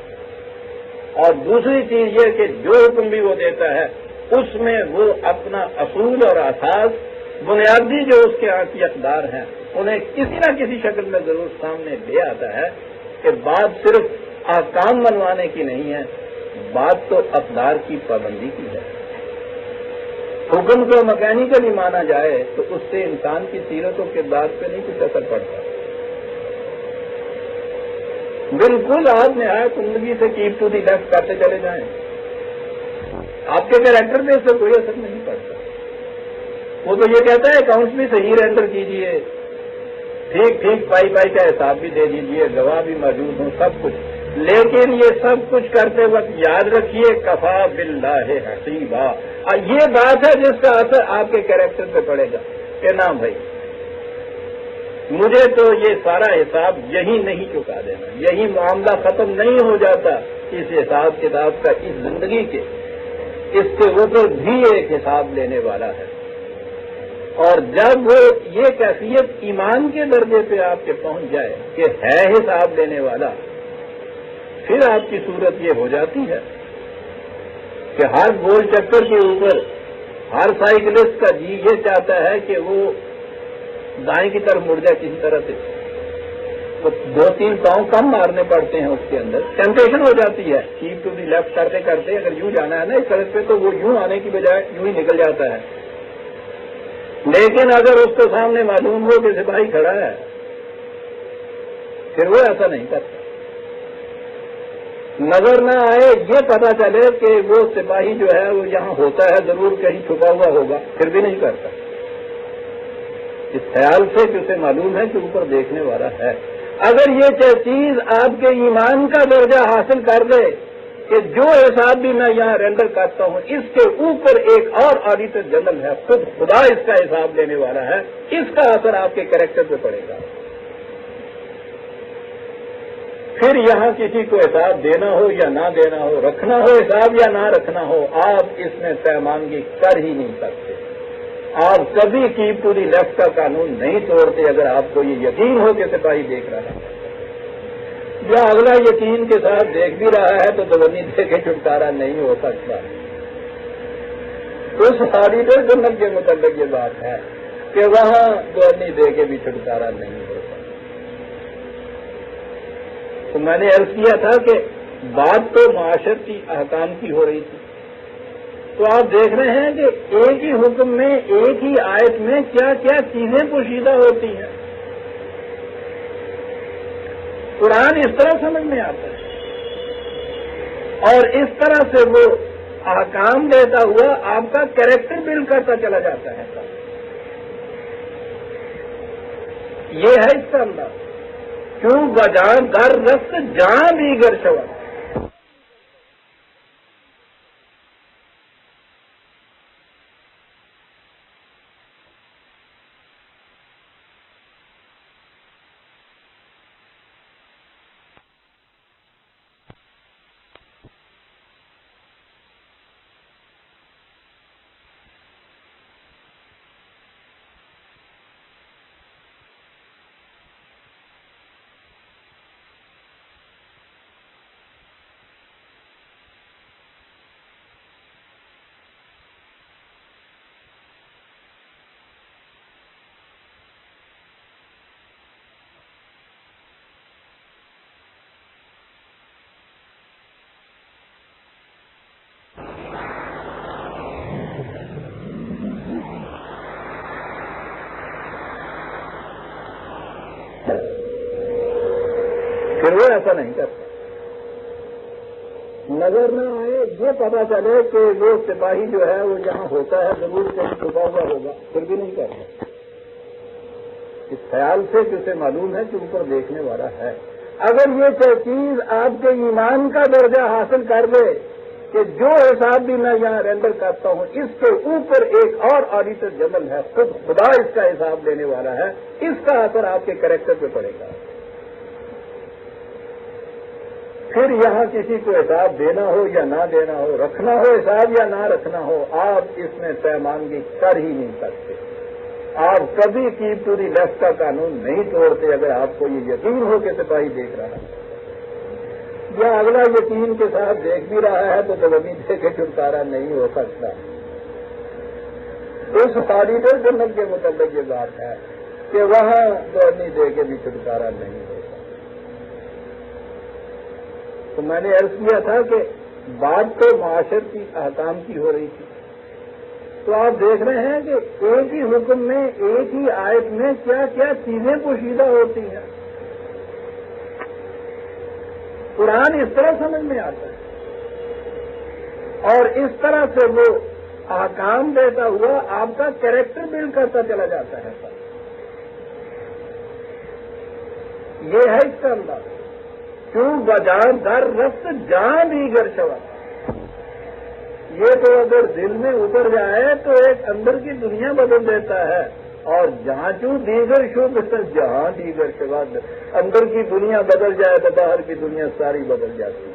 اور دوسری چیز یہ کہ جو حکم بھی وہ دیتا ہے اس میں وہ اپنا اصول اور اساس بنیادی جو اس کے کی اقدار ہیں انہیں کسی نہ کسی شکل میں ضرور سامنے لے آتا ہے کہ بات صرف احکام منوانے کی نہیں ہے, بات تو اقدار کی پابندی کی ہے. حکم کو مکینیکلی مانا جائے تو اس سے انسان کی سیرت و کردار پہ نہیں کچھ اثر پڑتا. بالکل آپ نہایت عمدگی سے کیپ ٹو دی لیفٹ کرتے چلے جائیں آپ کے کریکٹر پہ اس سے کوئی اثر نہیں پڑتا. وہ تو یہ کہتا ہے اکاؤنٹس بھی صحیح رینڈر کیجئے, ٹھیک پائی کا حساب بھی دے دیجئے, گواہ بھی موجود ہوں, سب کچھ. لیکن یہ سب کچھ کرتے وقت یاد رکھیے کفا باللہ حسیبا. یہ بات ہے جس کا اثر آپ کے کریکٹر پہ پڑے گا کہ نا بھائی مجھے تو یہ سارا حساب یہی نہیں چکا دینا, یہی معاملہ ختم نہیں ہو جاتا. اس حساب کتاب کا اس زندگی کے اس کے اوپر بھی ایک حساب لینے والا ہے. اور جب وہ یہ کیفیت ایمان کے درجے پہ آپ کے پہنچ جائے کہ ہے حساب لینے والا, پھر آپ کی صورت یہ ہو جاتی ہے کہ ہر گول چکر کے اوپر ہر سائیکلسٹ کا جی یہ چاہتا ہے کہ وہ دائیں کی طرف مڑ جائے کسی طرح سے. تو 2-3 پاؤں کم مارنے پڑتے ہیں اس کے اندر, ٹیمپٹیشن ہو جاتی ہے کیپ ٹو دی لیفٹ کرتے کرتے اگر یوں جانا ہے نا اس طرح پہ تو وہ یوں آنے کی بجائے یوں ہی نکل جاتا ہے. لیکن اگر اس کو سامنے معلوم ہو کہ سپاہی کھڑا ہے پھر وہ ایسا نہیں کرتا. نظر نہ آئے، یہ پتا چلے کہ وہ سپاہی جو ہے وہ یہاں ہوتا ہے، ضرور کہیں چھپا ہوا ہوگا، پھر بھی نہیں کرتا، اس خیال سے کہ اسے معلوم ہے کہ اوپر دیکھنے والا ہے۔ اگر یہ چیز آپ کے ایمان کا درجہ حاصل کر لے کہ جو حساب بھی میں یہاں رینڈر کرتا ہوں اس کے اوپر ایک اور آڈیٹر جنرل ہے، خود خدا اس کا حساب لینے والا ہے، اس کا اثر آپ کے کریکٹر پہ پڑے گا۔ پھر یہاں کسی کو حساب دینا ہو یا نہ دینا ہو، رکھنا ہو حساب یا نہ رکھنا ہو، آپ اس میں پیمانگی کر ہی نہیں سکتے۔ آپ کبھی کی پوری لیفٹ کا قانون نہیں توڑتے اگر آپ کو یہ یقین ہو کہ سپاہی دیکھ رہا ہے، یا اگلا یقین کے ساتھ دیکھ بھی رہا ہے تو دونی دے کے چھٹکارا نہیں ہو سکتا۔ اس آڈیٹر جنرل کے متعلق یہ بات ہے کہ وہاں دونی دے کے بھی چھٹکارا نہیں ہو سکتا۔ تو میں نے عرض کیا تھا کہ بات تو معاشرت کی احکام کی ہو رہی تھی، تو آپ دیکھ رہے ہیں کہ ایک ہی حکم میں، ایک ہی آیت میں کیا کیا چیزیں پوشیدہ ہوتی ہیں۔ قرآن اس طرح سمجھ میں آتا ہے اور اس طرح سے وہ احکام دیتا ہوا آپ کا کریکٹر بلڈ کرتا چلا جاتا ہے۔ یہ ہے اس کا انداز، کیوں بجان در رست جہاں دیگر شوا۔ پھر وہ ایسا نہیں کرتا، نظر نہ آئے، یہ پتا چلے کہ وہ سپاہی جو ہے وہ یہاں ہوتا ہے، ضرور کہیں چھپا ہوا ہوگا، پھر بھی نہیں کرتا، اس خیال سے کہ اسے معلوم ہے کہ اوپر دیکھنے والا ہے۔ اگر یہ چیز آپ کے ایمان کا درجہ حاصل کر لے کہ جو حساب بھی میں یہاں رینڈر کرتا ہوں اس کے اوپر ایک اور آڈیٹر جنرل ہے، خود خدا اس کا حساب لینے والا ہے، اس کا اثر آپ کے کریکٹر پہ پڑے گا۔ پھر یہاں کسی کو حساب دینا ہو یا نہ دینا ہو، رکھنا ہو حساب یا نہ رکھنا ہو، آپ اس میں پیمانگی کر ہی نہیں سکتے۔ آپ کبھی کی پوری لیفٹ کا قانون نہیں توڑتے اگر آپ کو یہ یقین ہو کہ سپاہی دیکھ رہا ہے، یا اگلا یقین کے ساتھ دیکھ بھی رہا ہے تو دونی دے کے چھٹکارا نہیں ہو سکتا۔ اس آڈیٹر جنرل کے متعلق یہ بات ہے کہ وہاں دونی دے کے بھی چھٹکارا نہیں ہو سکتا۔ تو میں نے عرض کیا تھا کہ بات تو معاشرت کی احکام کی ہو رہی تھی، تو آپ دیکھ رہے ہیں کہ ایک ہی حکم میں، ایک ہی آیت میں کیا کیا چیزیں پوشیدہ ہوتی ہیں۔ قرآن اس طرح سمجھ میں آتا ہے اور اس طرح سے وہ احکام دیتا ہوا آپ کا کریکٹر بلڈ کرتا چلا جاتا ہے۔ یہ ہے اس کا انداز، کیوں بجان در رست جہاں دیگر شوا۔ یہ تو اگر دل میں اتر جائے تو ایک اندر کی دنیا بدل دیتا ہے، اور جہاں چوں دیگر شو بستر جہاں دیگر شوا، اندر کی دنیا بدل جائے تو باہر کی دنیا ساری بدل جاتی ہے۔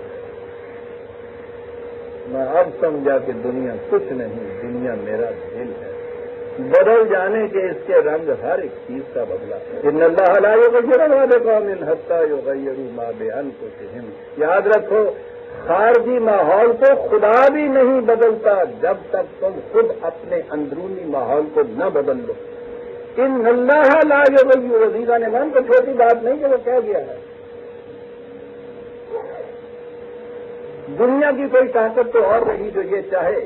میں اب سمجھا کہ دنیا کچھ نہیں، دنیا میرا دل ہے، بدل جانے کے اس کے رنگ ہر ایک چیز کا بدلا۔ ان اللہ لا یغیر ما بقوم حتی یغیروا ما بانفسہم۔ یاد رکھو، خارجی ماحول کو خدا بھی نہیں بدلتا جب تک تم خود اپنے اندرونی ماحول کو نہ بدل لو۔ ان اللہ لا یغیر، عزیزہ نے من کو چھوٹی بات نہیں کہ وہ کہہ گیا ہے۔ دنیا کی کوئی طاقت تو اور نہیں جو یہ چاہے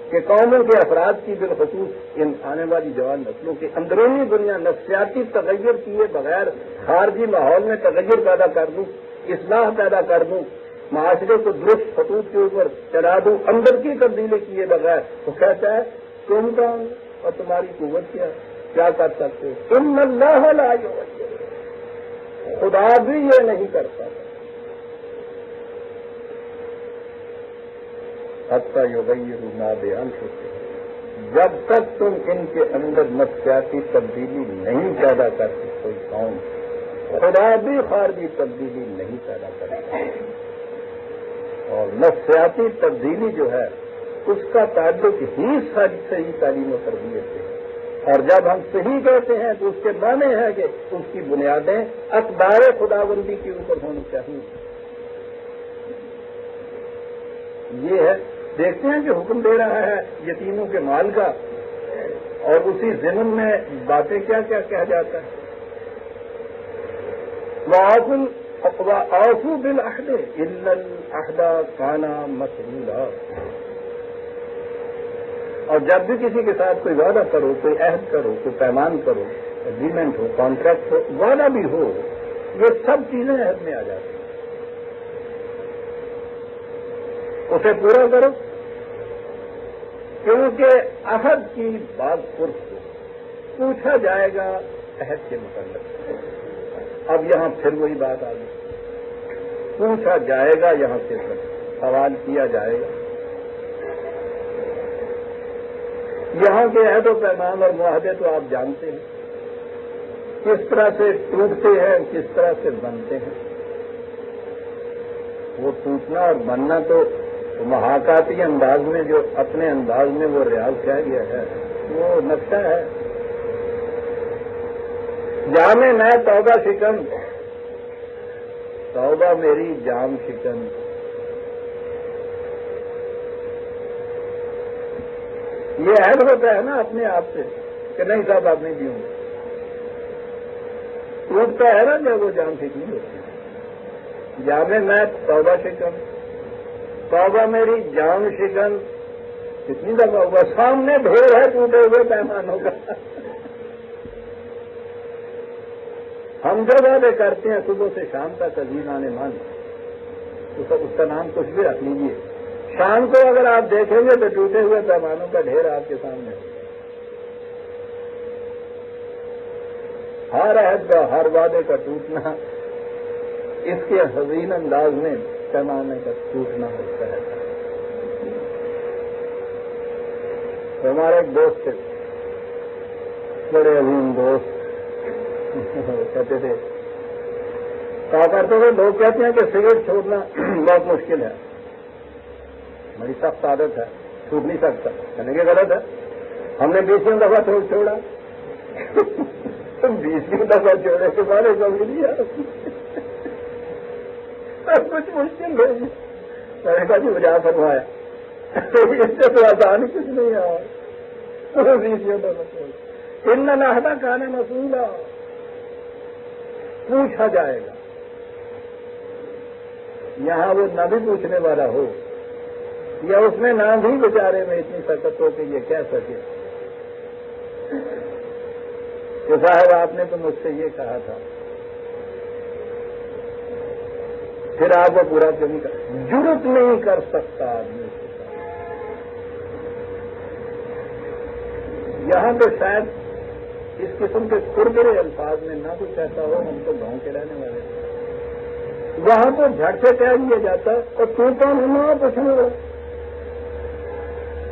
کہ قوموں کے افراد کی بالخصوص ان آنے والی جوان نسلوں کی اندرونی دنیا نفسیاتی تغیر کیے بغیر خارجی ماحول میں تغیر پیدا کر دوں، اصلاح پیدا کر دوں، معاشرے کو درست خطوط کے اوپر چلا دوں اندر کی تبدیلی کیے بغیر، تو کہتا ہے تم کون اور تمہاری قوت کیا کر سکتے ہو؟ ان اللہ لا یغیر، خدا بھی یہ نہیں کرتا حتی یغیروا ما بانفسہم، جب تک تم ان کے اندر نفسیاتی تبدیلی نہیں پیدا کرتے کوئی قوم، خدا بھی خارجی تبدیلی نہیں پیدا کرتا۔ اور نفسیاتی تبدیلی جو ہے اس کا تعلق ہی صحیح تعلیم و تربیت سے ہے، اور جب ہم صحیح کہتے ہیں تو اس کے معنی ہے کہ اس کی بنیادیں اقدار خداوندی کے اوپر ہونی چاہیے۔ یہ ہے، دیکھتے ہیں کہ حکم دے رہا ہے یتیموں کے مال کا، اور اسی ضمن میں باتیں کیا کیا کہا جاتا ہے، وَأَوْفُوا بِالْعَهْدِ إِنَّ الْعَهْدَ كَانَ مَسْئُولًا، اور جب بھی کسی کے ساتھ کوئی وعدہ کرو، کوئی عہد کرو، کوئی پیمان کرو، ایگریمنٹ ہو، کانٹریکٹ ہو، وعدہ بھی ہو، یہ سب چیزیں عہد میں آ جاتی ہیں۔ اسے پورا کرو، کیونکہ عہد کی بات پرس ہو، پوچھا جائے گا عہد کے متعلق۔ اب یہاں پھر وہی بات آ گئی، پوچھا جائے گا، یہاں سے سوال کیا جائے گا۔ یہاں کے عہد و پیمان اور معاہدے تو آپ جانتے ہیں کس طرح سے ٹوٹتے ہیں، کس طرح سے بنتے ہیں۔ وہ ٹوٹنا اور بننا تو محاکاتی انداز میں، جو اپنے انداز میں وہ ریاض کیا گیا ہے، وہ نقشہ ہے۔ جام میں توبہ شکن، توبہ میری جام شکن، یہ عہد ہوتا ہے نا اپنے آپ سے کہ نہیں صاحب آپ نہیں دیوں گے، ٹوٹتا ہے نا جب وہ جام شکنی ہوتی ہے۔ جام میں توبہ شکن، توبہ میری جام شکن، کتنی دفعہ ہوا؟ سامنے ڈھیر ہے ٹوٹے ہوئے پیمانوں کا۔ ہم جو وعدے کرتے ہیں صبح سے شام تک عزیزان من، اس کا نام کچھ بھی رکھ لیجیے، شام کو اگر آپ دیکھیں گے تو ٹوٹے ہوئے پیمانوں کا ڈھیر آپ کے سامنے ہے۔ ہر عہد کا، ہر وعدے کا ٹوٹنا اس کے حزین انداز میں پیمانے کا ٹوٹنا ہوتا ہے۔ تو ہمارے ایک دوست تھے، بڑے عظیم دوست، کہتے تھے، کہا کرتے تھے لوگ کہتے ہیں کہ سگریٹ چھوڑنا بہت مشکل ہے، بڑی سخت عادت ہے، چھوٹ نہیں سکتا۔ کہنے کے غلط ہے، ہم نے 20 دفعہ چھوڑا، 20 دفعہ چھوڑے کے بعد سمجھ لیا کچھ مشکل نہیں۔ میں نے کہا جی وجہ فرمایا، اس سے تو آسان کچھ نہیں ہے، 20 دفعہ چھوڑا۔ ان العہد کان مسئولا، پوچھا جائے گا۔ یہاں وہ نہ بھی پوچھنے والا ہو، یا اس میں نہ بھی بیچارے میں اتنی طاقت ہو کہ یہ کہہ سکے کہ صاحب آپ نے تو مجھ سے یہ کہا تھا، پھر آپ وہ پورا کیوں نہیں کر، جرت نہیں کر سکتا آدمی اس کے ساتھ۔ یہاں تو شاید اس قسم کے کھربرے الفاظ میں نہ کچھ ایسا ہو، ہم تو گاؤں کے رہنے والے ہیں، وہاں تو جھٹ سے کہہ دیا جاتا اور تو کون ہم پوچھنے والا،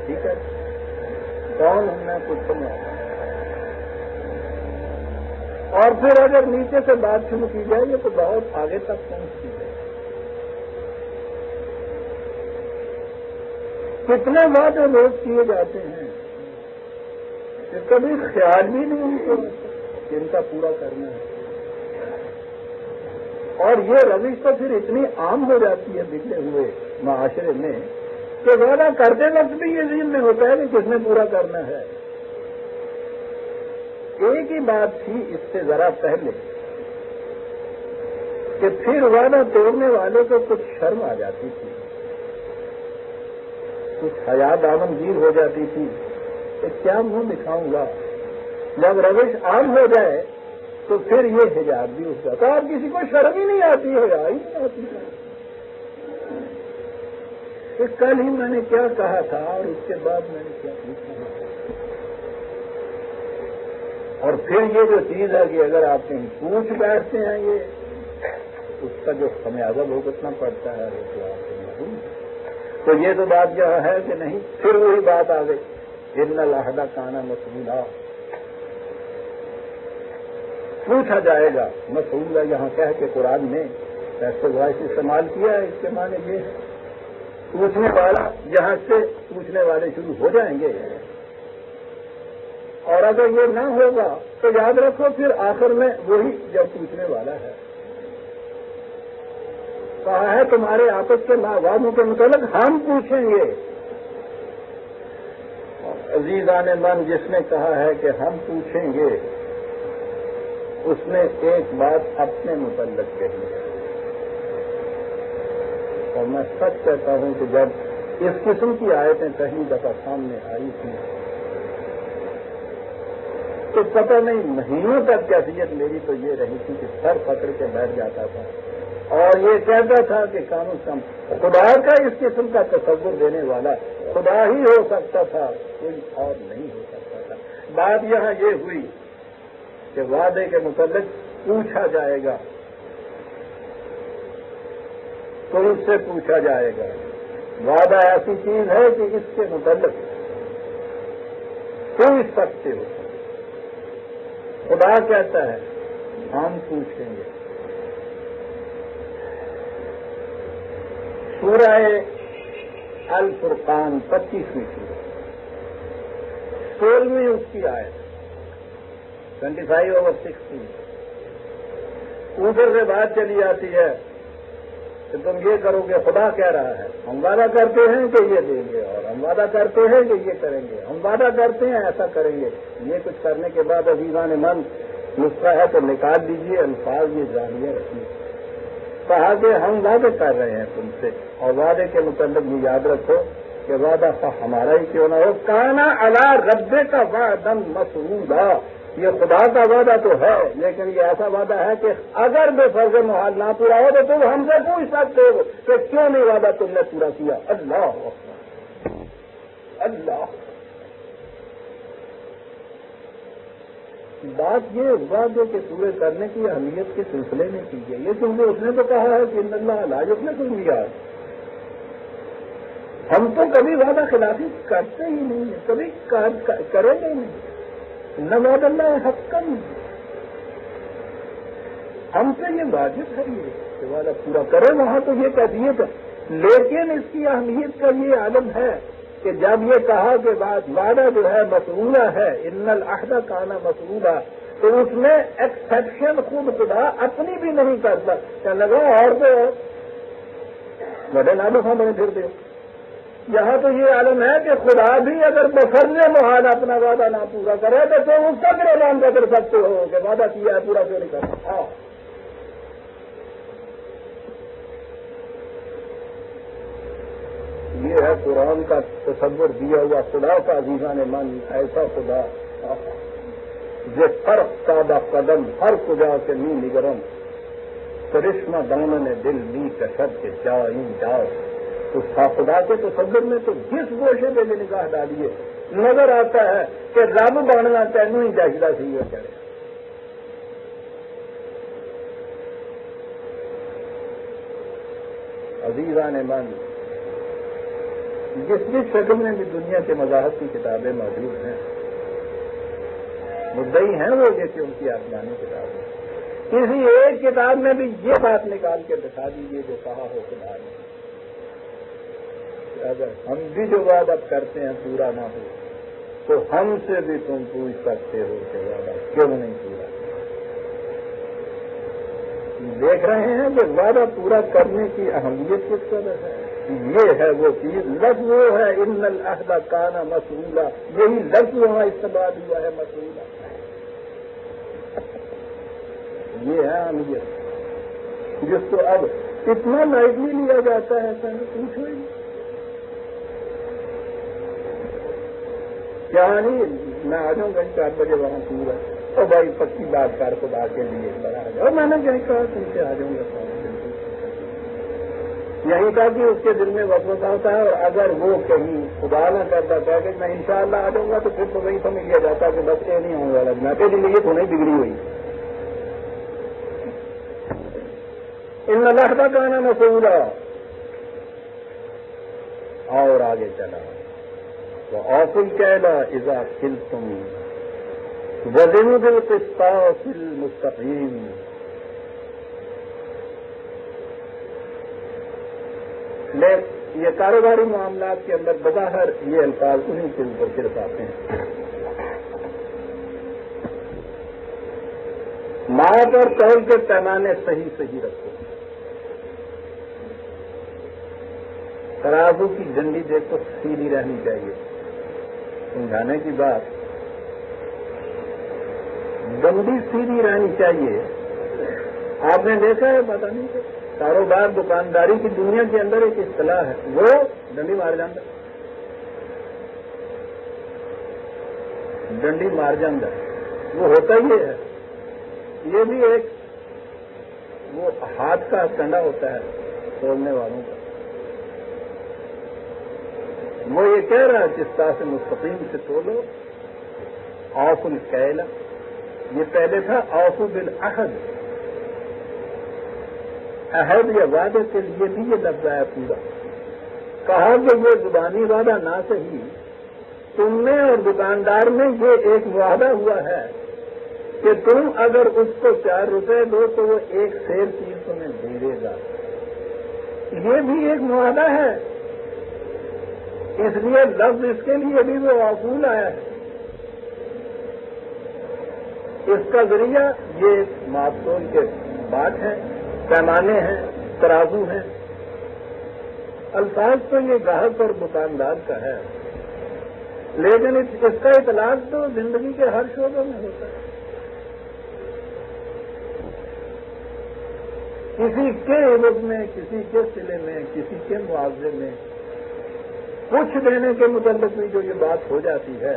ٹھیک ہے کون ہم نے پوچھنا، اور پھر اگر نیچے سے بات شروع کی جائے گی تو بہت آگے تک پہنچتی ہے۔ کتنے وعدے لوگ کیے جاتے ہیں کہ کبھی خیال بھی نہیں ان کو کہ ان کا پورا کرنا ہے، اور یہ روش تو پھر اتنی عام ہو جاتی ہے بگڑے ہوئے معاشرے میں کہ وعدہ کرتے وقت بھی یہ ذہن میں ہوتا ہے کہ کس نے پورا کرنا ہے۔ ایک ہی بات تھی اس سے ذرا پہلے کہ پھر وعدہ توڑنے والے کو کچھ شرم آ جاتی تھی، کچھ حیا دامنگیر ہو جاتی تھی کہ کیا منہ دکھاؤں گا۔ جب روش عام ہو جائے تو تو پھر یہ حجاب بھی اٹھ جاتا ہے اور کسی کو شرم ہی نہیں آتی ہے، ہی نہیں آتی ہے۔ کہ کل ہی میں نے کیا کہا تھا اور اس کے بعد میں نے کیا پوچھا، اور پھر یہ جو چیز ہے کہ اگر آپ کہیں پوچھ بیٹھتے ہیں یہ اس کا جو خمیازہ بھگتنا پڑتا ہے وہ تو آپ کو معلوم ہے۔ تو یہ تو بات یہاں ہے کہ نہیں، پھر وہی بات آ گئی، ان العہد کان مسئولا، پوچھا جائے گا، مسئولہ یہاں کہہ کے قرآن نے ایسے وائس استعمال کیا ہے، اس کے معنی یہ ہے پوچھنے والا، یہاں سے پوچھنے والے شروع ہو جائیں گے، اور اگر یہ نہ ہوگا تو یاد رکھو پھر آخر میں وہی جب پوچھنے والا ہے۔ کہا ہے تمہارے آپس کے وعدوں کے متعلق ہم پوچھیں گے۔ عزیزان من، جس نے کہا ہے کہ ہم پوچھیں گے، اس نے ایک بات اپنے متعلق کہی ہے، اور میں سچ کہتا ہوں کہ جب اس قسم کی آیتیں پہلی دفعہ سامنے آئی تھیں تو پتہ نہیں مہینوں تک کیفیت میری تو یہ رہی تھی کہ سر پکڑ کے بیٹھ جاتا تھا اور یہ کہتا تھا کہ کم از کم خدا کا اس قسم کا تصور دینے والا خدا ہی ہو سکتا تھا، کوئی اور نہیں ہو سکتا تھا۔ بات یہاں یہ ہوئی کہ وعدے کے متعلق پوچھا جائے گا تو اس سے پوچھا جائے گا۔ وعدہ ایسی چیز ہے کہ اس کے متعلق پوچھ سکتے ہو۔ خدا کہتا ہے ہم پوچھیں گے۔ سورہ الفرقان 25ویں سورہ 16ویں اس کی آیت 25/16 ادھر سے بات چلی آتی ہے کہ تم یہ کرو گے، خدا کہہ رہا ہے ہم وعدہ کرتے ہیں کہ یہ دیں گے، اور ہم وعدہ کرتے ہیں کہ یہ کریں گے، ہم وعدہ کرتے ہیں ایسا کریں گے۔ یہ کچھ کرنے کے بعد عزیزان من نسخہ ہے تو نکال دیجیے، الفاظ یہ جاری رکھیے۔ کہا کہ ہم وعدے کر رہے ہیں تم سے، اور وعدے کے متعلق یہ یاد رکھو کہ وعدہ ہمارا ہی کیوں نہ ہو، کانا علی ربے کا وعدًا مسعودا، یہ خدا کا وعدہ تو ہے لیکن یہ ایسا وعدہ ہے کہ اگر بے فرض محال نہ پورا ہو تو تم ہم سے پوچھ سکتے ہو کہ کیوں نہیں وعدہ تم نے پورا کیا۔ اللہ اکبر، اللہ بات یہ وعدے کے پورے کرنے کی اہمیت کے سلسلے میں کی گئی ہے، کیونکہ اس نے تو کہا ہے کہ ان اللہ لا یخلف المیعاد۔ ہم تو کبھی وعدہ خلافی کرتے ہی نہیں ہیں، کبھی کریں گے ہی نہیں۔ نہ وعد اللہ حقاً، ہم سے یہ واجب ہے یہ کہ وعدہ پورا کرے، وہاں تو یہ کیفیت ہے، لیکن اس کی اہمیت کا یہ عالم ہے کہ جب یہ کہا کہ وعدہ جو ہے مسئولہ ہے، ان العہد کان مسئولہ، تو اس میں ایکسیپشن خود خدا اپنی بھی نہیں کرتا، کیا لگا اور تو بڑے نالو ہاں بنے پھر دے۔ یہاں تو یہ عالم ہے کہ خدا بھی اگر بفرض محال اپنا وعدہ نہ پورا کرے تو تم اس کا بھی اعلان کر سکتے ہو کہ وعدہ کیا ہے پورا کیوں نہیں کرتا۔ یہ ہے قرآن کا تصور دیا ہوا خدا کا عزیزان من، ایسا خدا جو فرق سادہ قدم ہر خدا سے نہیں نگرم، کرشمہ دامن دل بھی کشد کے جائیں جاؤ۔ اس خدا کے تصور میں تو جس گوشے پہ بھی نگاہ ڈالیے نظر آتا ہے کہ رب بننا تینوں ہی چاہیے سی وہ کرے۔ عزیزان من، جس بھی شکل میں بھی دنیا کے مذاہب کی کتابیں موجود ہیں، مدعی ہیں وہ جیسے ان کی آسمانی کتابیں، کسی ایک کتاب میں بھی یہ بات نکال کے دکھا دیجیے جو کہا ہو خدا نے اگر ہم بھی جو وعدہ کرتے ہیں پورا نہ ہو تو ہم سے بھی تم پوچھ سکتے ہو کہ وعدہ کیوں نہیں پورا۔ دیکھ رہے ہیں کہ وعدہ پورا کرنے کی اہمیت کس قدر ہے۔ یہ ہے وہ چیز، لفظ وہ ہے ان العہد کان مسئولا، یہی لفظ وہاں استعمال ہوا ہے مسئولا۔ یہ ہے اہمیت جس کو اب اتنا لائٹلی لیا جاتا ہے، پوچھو ہی کیا نہیں، میں آ جاؤں گا 4 بجے وہاں پورا تو بھائی پکی بات کر خدا کے لیے بڑا آ جاؤ. میں نے کہیں کہا تم سے آ جاؤں گا. یہی کہا کہ اس کے دل میں وسوسہ ہوتا ہے، اور اگر وہ کہیں خدا نہ کرتا کہہ کہ میں انشاءاللہ آ جاؤں گا تو پھر تو وہی سمجھ لیا جاتا کہ بس یہ نہیں ہونے والا. میں کہ زندگی تو نہیں بگڑی ہوئی. ان اللہ کا کہنا مسئولہ. اور آگے چلا تو اوفل کہلا اذا قلتم وزنوا بالقسطاس المستقیم. یہ کاروباری معاملات کے اندر بظاہر یہ الفاظ انہیں کے اوپر صرف آتے ہیں. ماپ اور تول کے پیمانے صحیح رکھو. ترازو کی ڈنڈی دیکھو سیدھی رہنی چاہیے. سمجھانے کی بات، ڈنڈی سیدھی رہنی چاہیے. آپ نے دیکھا ہے، پتا نہیں کہ کاروبار دکانداری کی دنیا کے اندر ایک اصطلاح ہے، وہ ڈنڈی مار جاندہ. ڈنڈی مار جاندہ وہ ہوتا یہ ہے. یہ بھی ایک وہ ہاتھ کا کنڈا ہوتا ہے توڑنے والوں کا. وہ یہ کہہ رہا ہے جس طرح سے مستقیم سے تولو. اوف الکیل، یہ پہلے تھا اوف بالعہد. عہد یا وعدے کے لیے بھی یہ لفظ آیا پورا. کہا کہ یہ زبانی وعدہ نہ صحیح، تم میں اور دکاندار میں یہ ایک معاہدہ ہوا ہے کہ تم اگر اس کو 4 روپے دو تو وہ 1 سیر چیز تمہیں دے دے گا. یہ بھی ایک معاہدہ ہے، اس لیے لفظ اس کے لیے بھی وہ معقول آیا ہے. اس کا ذریعہ یہ معقول کے بات ہے، پیمانے ہیں، ترازو ہیں. الفاظ تو یہ گاہک اور دکاندار کا ہے، لیکن اس کا اطلاق تو زندگی کے ہر شعبے میں ہوتا ہے. کسی کے عوض میں، کسی کے صلے میں، کسی کے معاوضے میں کچھ دینے کے متعلق بھی جو یہ بات ہو جاتی ہے،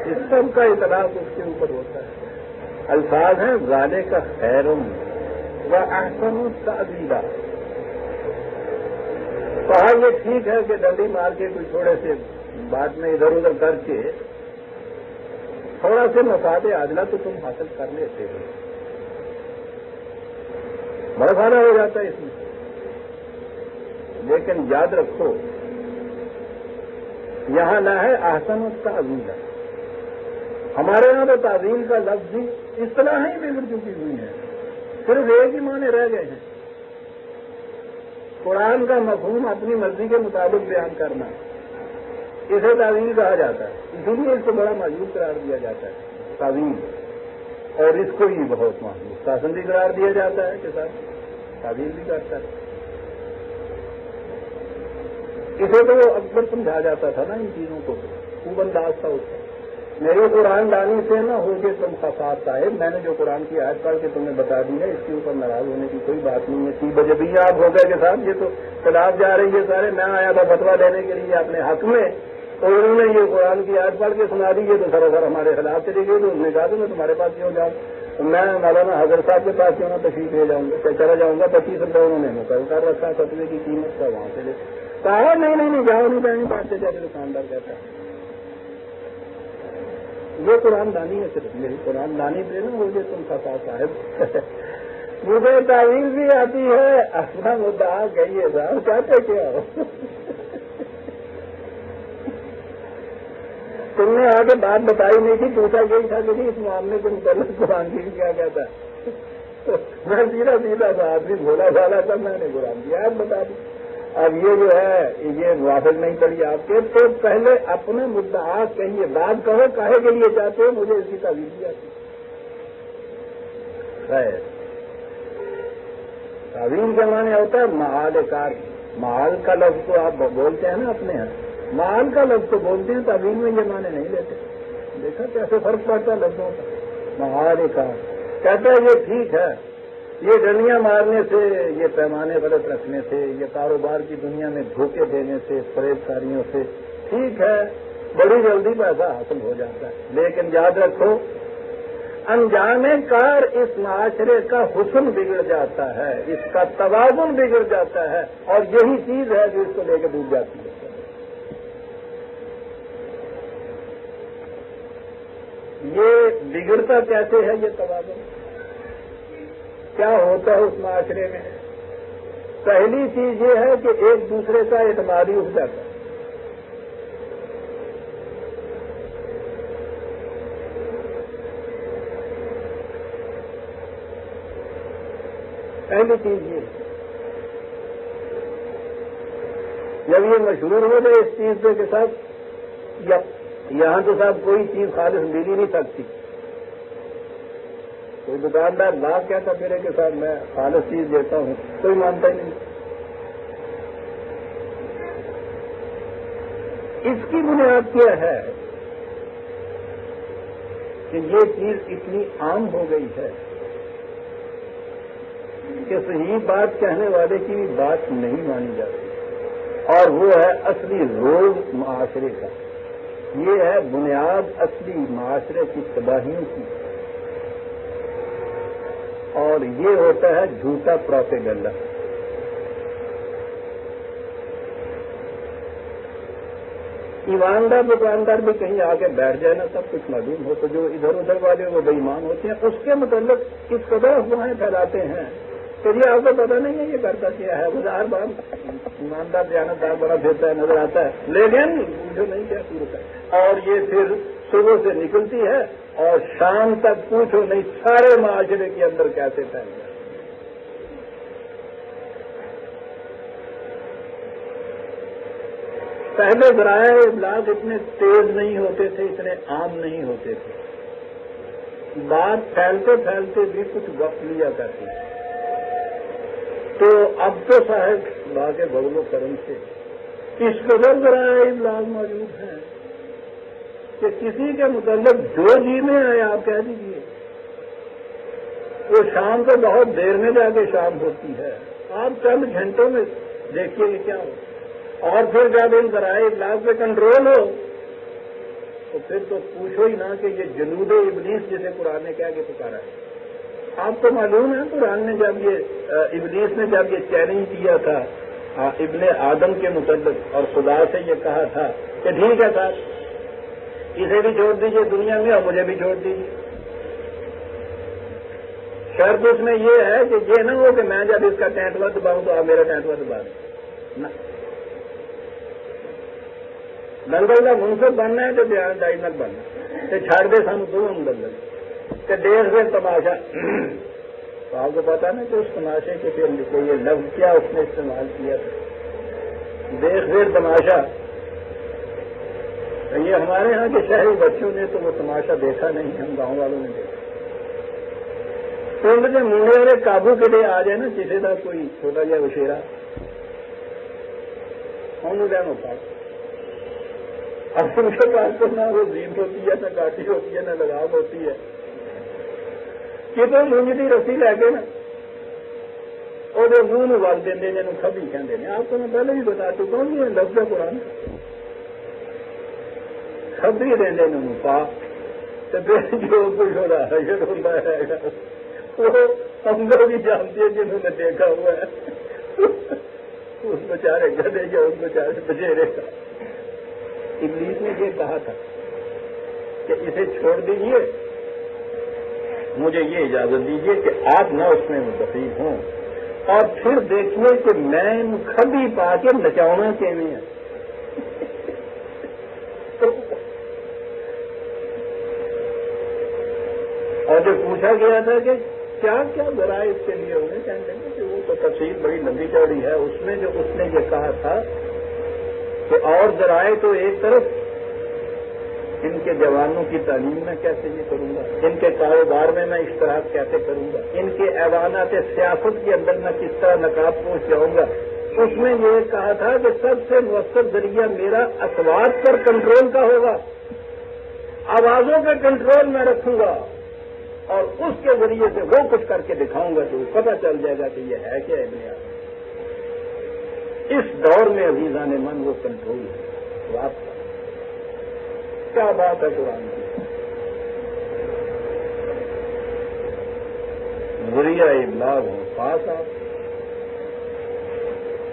اس سب کا اطلاق اس کے اوپر ہوتا ہے. الفاظ ہیں غالے کا خیرم و احسن تعبیرہ. کہا یہ ٹھیک ہے کہ ڈنڈی مار کے کوئی تھوڑے سے بات میں ادھر ادھر کر کے تھوڑا سے مفاد عادلہ تو تم حاصل کر لیتے ہو، بڑا فائدہ ہو جاتا ہے اس میں. لیکن یاد رکھو یہاں نہ ہے احسن تعظیم. ہمارے یہاں تو تعظیم کا لفظ بھی اصطلاحیں بگڑ چکی ہوئی ہیں، صرف ایک ہی معنی رہ گئے ہیں. قرآن کا مفہوم اپنی مرضی کے مطابق بیان کرنا، اسے تعظیم کہا جاتا ہے. اسی لیے اس کو بڑا معیوب قرار دیا جاتا ہے تعظیم، اور اس کو ہی بہت معیوب پسندی قرار دیا جاتا ہے کہ ساتھ تعظیم بھی کرتا ہے. اسے تو وہ اکبر سمجھا جاتا تھا نا ان چیزوں کو، خوب انداز تھا اس کا. میری قرآن دانی سے نہ ہو کہ تم خفاف صاحب، میں نے جو قرآن کی آیت پڑھ کے تمہیں بتا دی ہے اس کے اوپر ناراض ہونے کی کوئی بات نہیں ہے. 3 بجے بھی آپ ہو گئے کہ صاحب یہ تو خلاف جا رہی ہے سارے. میں آیا تھا فتویٰ دینے کے لیے اپنے حق میں، تو انہوں نے یہ قرآن کی آیت پڑھ کے سنا دی، تو سراسر ہمارے خلاف چلی گئی. تو اس نے کہا تو میں تمہارے پاس کیوں جاؤں، میں مولانا حضرت صاحب کے پاس کیوں نہ تشریف لے جاؤں گا، چلا جاؤں گا. 25 روپئے انہوں نے مقرر کر رکھا فتوے کی قیمت کا، وہاں سے لے کہا نہیں جاؤ نہیں جائیں بات سے جاتے. دکاندار کہتا ہے یہ قرآن دانی ہے، صرف میری قرآن دانی پہ نا مجھے تم خفا صاحب. مجھے تعویل بھی آتی ہے، اپنا مدعا کہیے صاحب کہتے کیا ہو. تم نے آگے بات بتائی نہیں تھی، پوچھا یہی تھا کہ اس معاملے کے متعلق قرآن کی کیا کہتا ہے. میں سیدھا سا آدمی بھولا بھالا تھا، میں نے قرآن کی آیت بتا دی. اب یہ جو ہے یہ موافق نہیں پڑی آپ کے، تو پہلے اپنا مدعا کہیے، بات کہو کاہے کے لیے چاہتے ہو، مجھے اس کی تعویل دی آتی. خیر، تعویل کا معنی ہوتا ہے معال کار. معال کا لفظ تو آپ بولتے ہیں نا اپنے یہاں، معال کا لفظ تو بولتے ہیں، تعویل میں یہ معنی نہیں لیتے. دیکھا کیسے فرق پڑتا ہے لفظوں کا. معال کار کہتا ہے یہ ٹھیک ہے، یہ ڈنڈیاں مارنے سے، یہ پیمانے غلط رکھنے سے، یہ کاروبار کی دنیا میں دھوکے دینے سے، فریب کاریوں سے ٹھیک ہے، بڑی جلدی پیسہ حاصل ہو جاتا ہے. لیکن یاد رکھو انجام کار اس معاشرے کا حسن بگڑ جاتا ہے، اس کا توازن بگڑ جاتا ہے، اور یہی چیز ہے جو اس کو لے کے ڈوب جاتی ہے۔ یہ بگڑتا کیسے ہے یہ توازن؟ کیا ہوتا ہے اس معاشرے میں؟ پہلی چیز یہ ہے کہ ایک دوسرے کا اعتماد ہی اٹھ جاتا ہے۔ پہلی چیز یہ، جب یہ مشہور ہو جائے اس چیز کے ساتھ، یہاں تو صاحب کوئی چیز خالص مل ہی نہیں سکتی۔ کوئی دکاندار لاکھ کہتا میرے کے ساتھ میں خالص چیز دیتا ہوں، کوئی مانتا ہی نہیں۔ اس کی بنیاد کیا ہے کہ یہ چیز اتنی عام ہو گئی ہے کہ صحیح بات کہنے والے کی بھی بات نہیں مانی جاتی، اور وہ ہے اصلی روز معاشرے کا، یہ ہے بنیاد اصلی معاشرے کی تباہیوں کی، اور یہ ہوتا ہے جھوٹا پروپیگنڈا۔ ایماندار دکاندار بھی کہیں آ کے بیٹھ جائے نا، سب کچھ معلوم ہو، تو جو ادھر ادھر والے وہ بے ایمان ہوتے ہیں، اس کے متعلق اس قدر افواہیں پھیلاتے ہیں کہ یہ آپ کو پتہ نہیں ہے یہ کرتا کیا ہے۔ وہ ہر بار ایماندار دیانتدار بڑا پھرتا ہے، نظر آتا ہے، لیکن مجھے نہیں کیا پورا ہے، اور یہ پھر صبح سے نکلتی ہے اور شام تک پوچھو نہیں سارے معاشرے کے اندر کیسے پھیل جائے۔ پہلے ذرائع ابلاغ اتنے تیز نہیں ہوتے تھے، اتنے عام نہیں ہوتے تھے، بات پھیلتے پھیلتے بھی کچھ وقت لیا کرتی تھی۔ تو اب تو صاحب باقی فضل و کرم سے اس قدر ذرائع ابلاغ موجود ہیں کہ کسی کے متعلق جو جی میں آئے آپ کہہ دیجیے، وہ شام کو بہت دیر میں جا کے شام ہوتی ہے، آپ چند گھنٹوں میں دیکھیے کہ کیا ہو۔ اور پھر جب ان ذرائع ابلاغ پہ کنٹرول ہو تو پھر تو پوچھو ہی نہ کہ یہ جنود ابلیس جسے قرآن نے کہہ کے پکارا ہے۔ آپ کو معلوم ہے قرآن نے جب یہ ابلیس نے جب یہ چیلنج کیا تھا ابن آدم کے متعلق، اور خدا سے یہ کہا تھا کہ ٹھیک ہے صاحب اسے بھی چھوڑ دیجیے دنیا میں اور مجھے بھی چھوڑ دیجیے، شرط اس میں یہ ہے کہ یہ نہ ہو کہ میں جب اس کا ٹینٹوا دباؤں تو آپ میرا ٹینٹوا دبا دیں۔ دلدل کا منصف بننا ہے تو بیان دائی مت بننا، تو چھاڑ دے سانو دو ہم دلدل کہ دیکھ پھر تماشا۔ تو آپ کو پتا نا کہ اس تماشے کے پھر یہ لفظ کیا اس نے استعمال کیا تھا، دیکھ پھر تماشا۔ یہ ہمارے ہاں کے شہری بچوں نے تو وہ تماشا دیکھا نہیں، ہم گاؤں والوں نے دیکھا۔ پنڈ کے منڈے والے قابو کے لیے آ جائے نا کسی کا کوئی چھوٹا جہا وشیرا، ہم دین ہوتا اب ان کے پاس تو نہ وہ زین ہوتی ہے، نہ کاٹی ہوتی ہے، نہ لگام ہوتی ہے، کتوں مونجتی رسی لے کے نا وہ منہ وال دیں جنہوں کبھی کہتے ہیں۔ آپ کو میں پہلے بھی بتا چکا ہوں کہ لفظ ہے قرآن، کبھی دیں انہوں پا تو پھر جو کچھ ہو رہا ہے یہ ہوتا ہے وہ ہم لوگ بھی جانتے ہیں جنہوں نے دیکھا ہوا ہے، اس بیچارے گدے یا اس بیچارے بچیرے کا۔ ابلیس نے یہ کہا تھا کہ اسے چھوڑ دیجئے، مجھے یہ اجازت دیجئے کہ آپ نہ اس میں متفق ہوں، اور پھر دیکھیے کہ میں کبھی پا کے نچاؤنا کیویں ہے۔ اور جو پوچھا گیا تھا کہ کیا کیا ذرائع اس کے لیے ہوئے، کہتے ہیں کہ وہ تو تفصیل بڑی لمبی چوڑی ہے، اس میں جو اس نے یہ کہا تھا کہ اور ذرائع تو ایک طرف ان کے جوانوں کی تعلیم میں کیسے یہ کروں گا، ان کے کاروبار میں میں اشتراک کیسے کروں گا، ان کے ایوانات سیاست کے اندر میں کس طرح نقاب پوش جاؤں گا۔ اس میں یہ کہا تھا کہ سب سے مؤثر ذریعہ میرا اصوات پر کنٹرول کا ہوگا، آوازوں کا کنٹرول میں رکھوں گا، اور اس کے ذریعے سے وہ کچھ کر کے دکھاؤں گا تو پتہ چل جائے گا کہ یہ ہے کیا ہے دنیا۔ اس دور میں عزیزان من وہ کنٹرول ہے، بات کیا بات ہے قرآن کی۔ ذریعہ ابلاغ ہوں خاص آپ.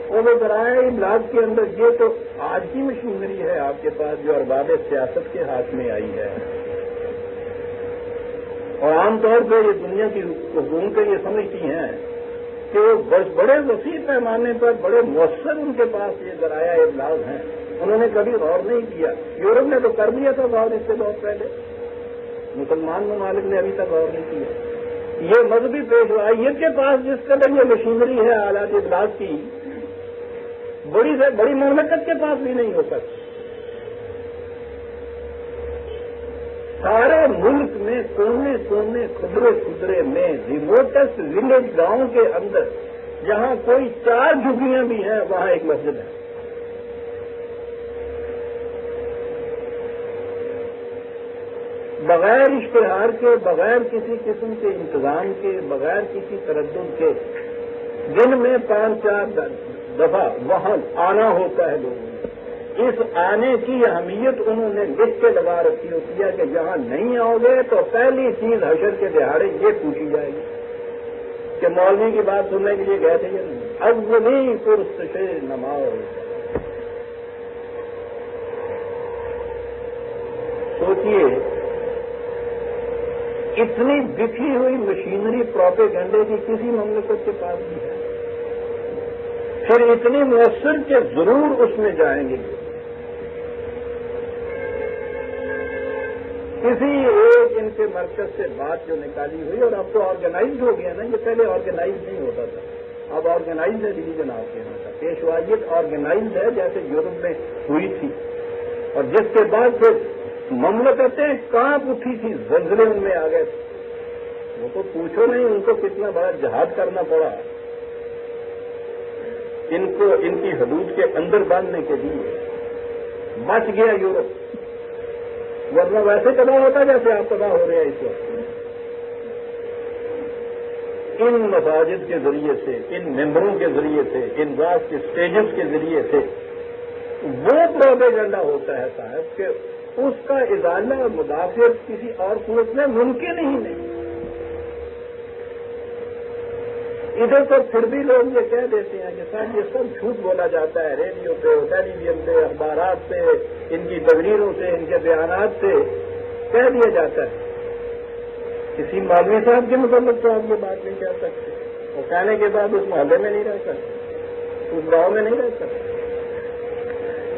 اور وہ ذرائع ابلاغ کے اندر یہ تو آج کی مشینری ہے آپ کے پاس جو ارباب سیاست کے ہاتھ میں آئی ہے. اور عام طور پہ یہ دنیا کی حکومتیں یہ سمجھتی ہیں کہ وہ بڑے وسیع پیمانے پر بڑے مؤثر ان کے پاس یہ ذرائع ابلاغ ہیں. انہوں نے کبھی غور نہیں کیا. یورپ نے تو کر لیا تھا غور اس سے بہت پہلے, مسلمان ممالک نے ابھی تک غور نہیں کیا. یہ مذہبی پیشوائیت کے پاس جس قدر یہ مشینری ہے آلات ابلاغ کی, بڑی سے بڑی مملکت کے پاس بھی نہیں ہو سکتی. سارے ملک میں کونے کونے خدرے خدرے میں ریموٹسٹ ولیج گاؤں کے اندر جہاں کوئی 4 جھگیاں بھی ہیں وہاں ایک مسجد ہے. بغیر اشتہار کے, بغیر کسی قسم کے انتظام کے, بغیر کسی تردد کے دن میں 5-4 دفعہ وہاں آنا ہوتا ہے لوگوں کو. اس آنے کی اہمیت انہوں نے لکھ کے لگا رکھی ہوتی ہے کہ جہاں نہیں آؤ گے تو پہلی چیز حشر کے دہاڑے یہ پوچھی جائے گی کہ مولوی کی بات سننے کے لیے گئے تھے یا نہیں. اولی پرس سے نماؤ. سوچیے اتنی بکھی ہوئی مشینری پروپیگنڈے کی کسی مملکت کے پاس بھی ہے. پھر اتنی مؤثر کہ ضرور اس میں جائیں گے. کسی ایک ان کے مرکز سے بات جو نکالی ہوئی, اور اب تو آرگنائزڈ ہو گیا نا, یہ پہلے آرگنائز نہیں ہوتا تھا, اب آرگنائزڈ ہے ریلیجن آپ کے یہاں کا. پیشوائیت آرگنائزڈ ہے جیسے یورپ میں ہوئی تھی, اور جس کے بعد پھر مملکتیں کانپ اٹھی تھی, زلزلے ان میں آ گئے تھے. وہ تو پوچھو نہیں ان کو کتنا بڑا جہاد کرنا پڑا ان کو ان کی حدود کے اندر باندھنے کے لیے. بچ گیا یورپ, ورنہ ویسے تباہ ہوتا جیسے آپ تباہ ہو رہے ہیں اس وقت. ان مساجد کے ذریعے سے, ان ممبروں کے ذریعے سے, ان واس کے اسٹیجز کے ذریعے سے وہ پروپیگنڈا ہوتا ہے صاحب کہ اس کا ازالہ اور مدافعت کسی اور صورت میں ممکن ہی نہیں. ادھر تو پھر بھی لوگ یہ کہہ دیتے ہیں کہ صاحب یہ سب جھوٹ بولا جاتا ہے, ریڈیو پہ, ٹیلی ویژن پہ, اخبارات سے, ان کی تقریروں سے, ان کے بیانات سے کہہ دیا جاتا ہے. کسی مولوی صاحب کے متعلق تو آپ یہ بات نہیں کہہ سکتے, اور کہنے کے بعد اس محلے میں نہیں رہ سکتے, اس گاؤں میں نہیں رہ سکتے.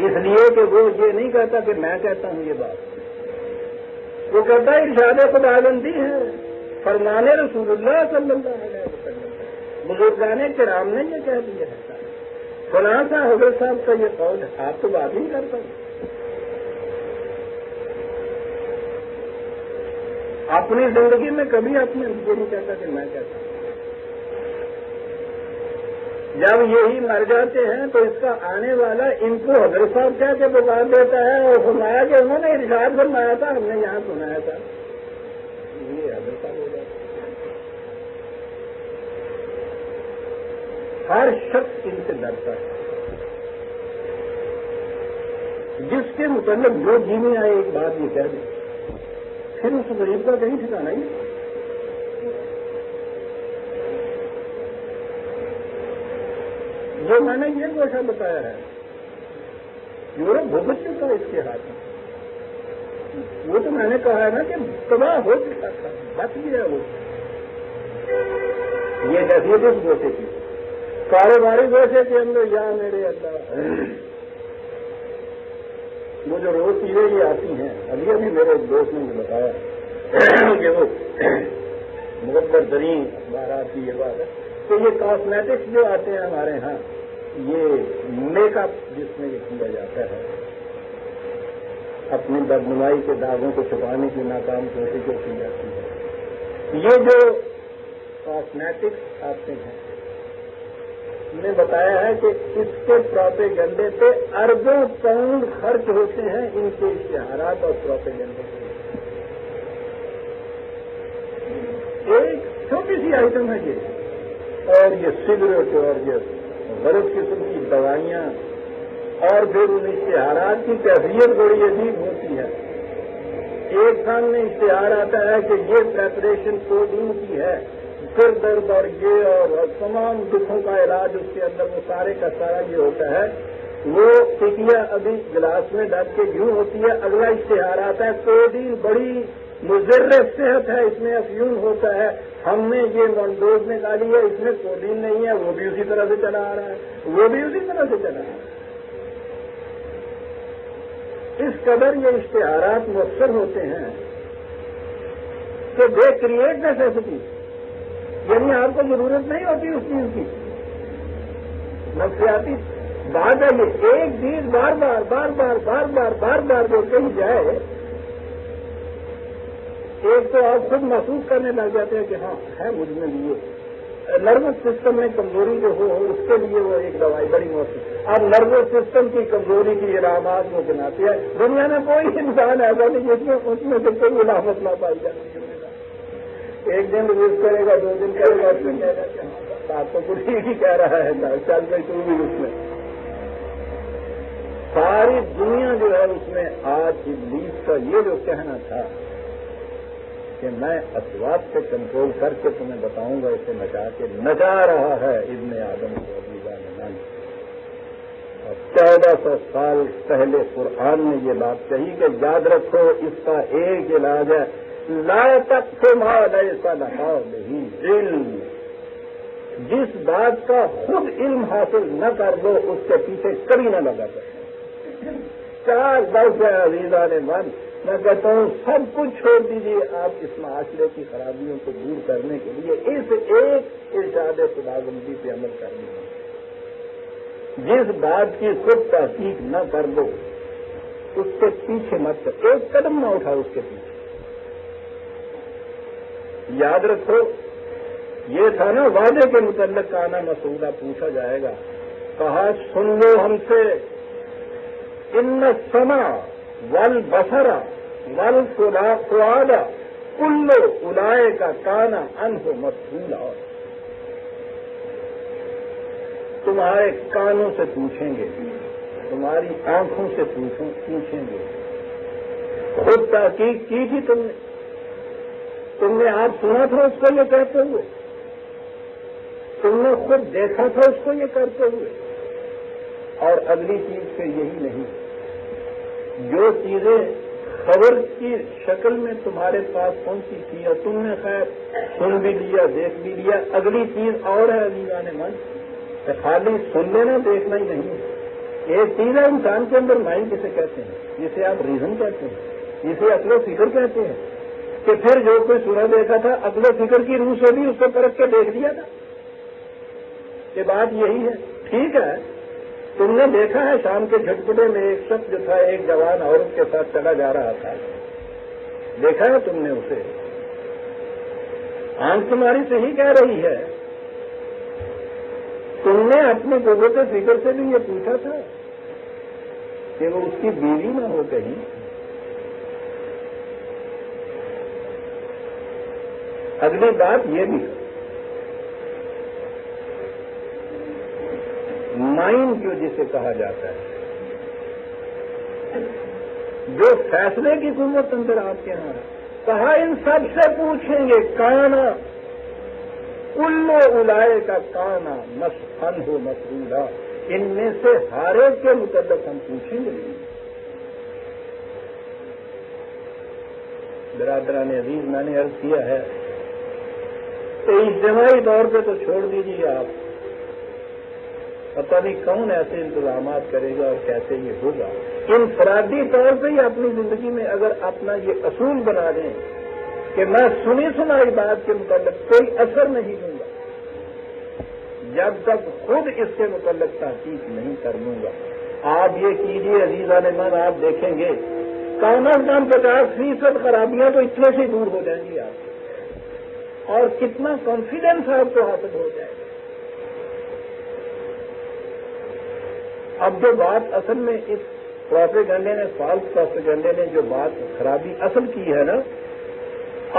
اس لیے کہ وہ یہ نہیں کہتا کہ میں کہتا ہوں یہ بات, وہ کہتا ہے ارشاد خداوندی ہے, فرمان رسول اللہ صلی اللہ علیہ وسلم, بزرگان کرام نے یہ کہہ دیا ہے. فلاں صاحب حضرت صاحب کا یہ قول ہے, آپ تو بات نہیں کر سکتے. اپنی زندگی میں کبھی اپنے یہ نہیں کہتا کہ میں کہتا ہوں. جب یہی مر جاتے ہیں تو اس کا آنے والا ان کو حضرت صاحب کہہ کے پکار دیتا ہے, اور فرمایا کہ انہوں نے ارشاد فرمایا تھا, ہم نے یہاں سنایا تھا. یہ حضرت صاحب ہو جاتا ہے. ہر شخص ان سے ڈرتا ہے. جس کے متعلق جو جی میں آئے ایک بات یہ کہہ دیں, پھر اس غریب کا کہیں ٹھکانا ہی. جو میں نے یہ گوشہ بتایا ہے یورپ بھگت چکا اس کے ہاتھ میں. وہ تو میں نے کہا ہے نا کہ تباہ ہو چکا تھا, بچ گیا وہ. یہ حیثیت اس گوشے کی, کاروباری گوشے کے اندر یا میرے اللہ, وہ جو روز چیزیں یہ آتی ہیں, ابھی ابھی میرے ایک دوست نے مجھے بتایا کہ وہ مقدر ترین اخبارات کی یہ بات ہے کہ یہ کاسمیٹکس جو آتے ہیں ہمارے ہاں, یہ میک اپ جس میں یہ کیا جاتا ہے, اپنی بدنمائی کے داغوں کو چھپانے کی ناکام کوششیں کی جاتی ہے. یہ جو کاسمیٹکس آتے ہیں, نے بتایا ہے کہ اس کے پروپیگنڈے پہ اربوں پاؤنڈ خرچ ہوتے ہیں ان کے اشتہارات اور پروپیگنڈے پہ. ایک چھوٹی سی آئٹم ہے یہ, اور یہ سگریٹ اور یہ غلط قسم کی دوائیاں, اور پھر ان اشتہارات کی کیفیت بڑی عجیب ہوتی ہے. ایک سامنے اشتہار آتا ہے کہ یہ پریپریشن کوڈین کی ہے, سر درد اور یہ اور تمام دکھوں کا علاج اس کے اندر وہ سارے کا سارا یہ ہوتا ہے. وہ ٹکیا ابھی گلاس میں ڈال کے یوں ہوتی ہے, اگلا اشتہار آتا ہے کوڈین بڑی مضر صحت ہے, اس میں افیون ہوتا ہے, ہم نے یہ ونڈوز نکالی ہے, اس میں کوڈین نہیں ہے, وہ بھی اسی طرح سے چلا آ رہا ہے, وہ بھی اسی طرح سے چلا آ رہا ہے. اس قدر یہ اشتہارات مؤثر ہوتے ہیں کہ دے کریٹ نیسیسٹی, یعنی آپ کو ضرورت نہیں ہوتی اس چیز کی. نفسیاتی بات ہے یہ, ایک چیز بار بار بار بار بار بار بار بار جو کہی جائے, ایک تو آپ خود محسوس کرنے لگ جاتے ہیں کہ ہاں ہے مجھ میں لیے. نروس سسٹم میں کمزوری جو ہو اس کے لیے وہ ایک دوائی بڑی مؤثر. اب نروس سسٹم کی کمزوری کی علامات وہ گناتے ہیں. دنیا میں کوئی انسان ایسا نہیں جس میں اس میں سے کوئی علامت نہ پائی جاتی. ایک دن ریلیز کرے گا, 2 دن کرے گا, پھر کہے گا کہ ہاں بات تو کچھ ہی کہہ رہا ہے, چل بھائی تو بھی اس میں. ساری دنیا جو ہے اس میں آج ابلیس کا یہ جو کہنا تھا کہ میں اصوات سے کنٹرول کر کے تمہیں بتاؤں گا, اسے نچا رہا ہے ابن آدم کو ابھی جان. اور 1400 سال پہلے قرآن نے یہ بات کہی کہ یاد رکھو اس کا ایک علاج ہے, لا تقف ما ليس لك به علم. جس بات کا خود علم حاصل نہ کر لو اس کے پیچھے کبھی نہ لگا کر. 4 لفظ ہے عزیزان من, میں کہتا ہوں سب کچھ چھوڑ دیجیے آپ اس معاشرے کی خرابیوں کو دور کرنے کے لیے اس ایک ارشاد خداوندی پہ عمل کرنی ہے. جس بات کی خود تحقیق نہ کر لو اس کے پیچھے مت کر, ایک قدم نہ اٹھاؤ اس کے پیچھے. یاد رکھو یہ تھا نا وعدے کے متعلق کا آنا مسودہ پوچھا جائے گا. کہا سن لو ہم سے, ان السمع والبصر والفؤاد کل اولئک کان عنہ مسئولا. تمہارے کانوں سے پوچھیں گے, تمہاری آنکھوں سے پوچھیں گے. خود تحقیق کی تھی تم نے آج سنا تھا اس کو یہ کہتے ہوئے, تم نے خود دیکھا تھا اس کو یہ کرتے ہوئے. اور اگلی چیز پھر یہی نہیں, جو چیزیں خبر کی شکل میں تمہارے پاس پہنچی تھی اور تم نے خیر سن بھی لیا دیکھ بھی لیا, اگلی چیز اور ہے عزیزان من, خالی سن لینا دیکھنا ہی نہیں ہے. ایک چیز ہے انسان کے اندر مائنڈ جسے کہتے ہیں, جسے آپ ریزن کہتے ہیں, جسے عقل و فکر کہتے ہیں, کہ پھر جو کوئی سنا دیکھا تھا عقل و فکر کی روح سے بھی اس کو پرکھ کے دیکھ دیا تھا کہ بات یہی ہے. ٹھیک ہے, تم نے دیکھا ہے شام کے جھٹپٹے میں ایک شخص جو تھا ایک جوان عورت کے ساتھ چلا جا رہا تھا, دیکھا ہے تم نے اسے, آنکھ تمہاری صحیح کہہ رہی ہے. تم نے اپنے قوت فکر سے بھی یہ پوچھا تھا کہ وہ اس کی بیوی نہ ہو کہیں. اگلی بات یہ بھی مائنڈ جو جسے کہا جاتا ہے, جو فیصلے کی قوت اندر آپ کے یہاں کہا ان سب سے پوچھیں گے, کانا کل اولائے کا کانا مسفن ہو مسرولا, ان میں سے ہر ایک کے متعلق ہم پوچھیں گے. برادران عزیز, میں نے عرض کیا ہے کہ اجتماعی طور پہ تو چھوڑ دیجیے آپ, پتہ نہیں کون ایسے انتظامات کرے گا اور کیسے یہ ہوگا. انفرادی طور پہ ہی اپنی زندگی میں اگر اپنا یہ اصول بنا دیں کہ میں سنی سنائی بات کے متعلق کوئی اثر نہیں دوں گا جب تک خود اس کے متعلق تحقیق نہیں کر لوں گا. آپ یہ کیجیے عزیزان من, آپ دیکھیں گے کم از کم 50% خرابیاں تو اتنے سے دور ہو جائیں گی آپ کو, اور کتنا کانفیڈینس آپ کو حاصل ہو جائے گا. اب جو بات اصل میں اس پروپیگنڈے نے, فالس پروپیگنڈے نے جو بات خرابی اصل کی ہے نا,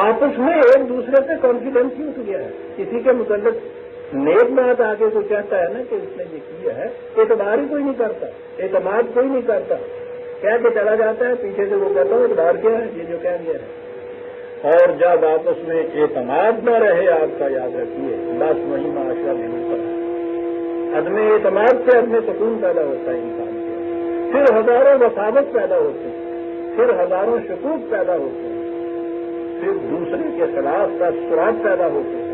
آپس میں ایک دوسرے پہ کانفیڈینس ہی اٹھ گیا ہے. کسی کے متعلق نیک بات آ کے کوئی کہتا ہے نا کہ اس نے یہ کیا ہے, اعتبار ہی کوئی نہیں کرتا, اعتماد کوئی نہیں کرتا, کہہ کے چلا جاتا ہے, پیچھے سے وہ کہتا ہے اعتبار کیا ہے یہ جو کہہ گیا ہے. اور جب آپس میں اعتماد نہ رہے آپ کا، یاد رکھیے بس وہی معاشرہ نہیں ہوتا۔ عدم اعتماد سے عدم سکون پیدا ہوتا ہے انسان کے، پھر ہزاروں وساوت پیدا ہوتے ہیں، پھر ہزاروں شکوک پیدا ہوتے ہیں، پھر دوسرے کے خلاف تاثرات پیدا ہوتے ہیں،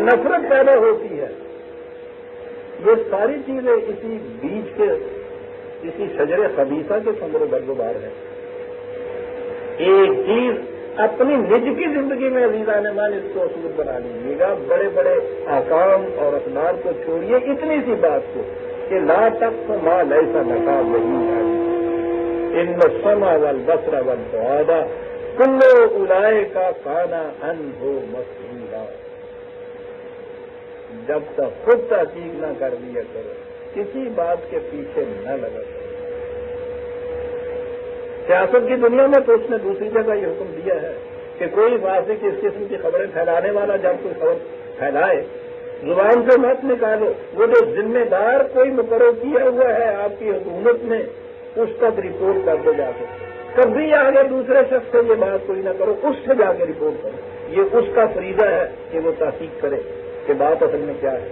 نفرت پیدا ہوتی ہے۔ یہ ساری چیزیں اسی بیج کے، اسی شجر خبیثہ کے ثمر و برگزار ہے۔ ایک چیز اپنی نج کی زندگی میں عزیزان مان اس کو اصول بنا لیجیے گا، بڑے بڑے احکام اور اقدار کو چھوڑیے، اتنی سی بات کو کہ لا تقف ما لیس لک بہ علم ان السمع والبصر والفؤاد کل اولئک کان عنہ مسئولا۔ جب تک خود تحقیق نہ کر لیا کرو، کسی بات کے پیچھے نہ لگا کرو۔ سیاست کی دنیا میں تو اس نے دوسری جگہ یہ حکم دیا ہے کہ کوئی فاسق اس قسم کی خبریں پھیلانے والا جب کوئی خبر پھیلائے زبان سے مت نکالو، وہ جو ذمہ دار کوئی مقرر کیا ہوا ہے آپ کی حکومت نے اس تک رپورٹ کر دے جا کے، کبھی آگے دوسرے شخص سے یہ بات کوئی نہ کرو، اس سے جا کے رپورٹ کرو۔ یہ اس کا فریضہ ہے کہ وہ تحقیق کرے کہ بات اصل میں کیا ہے۔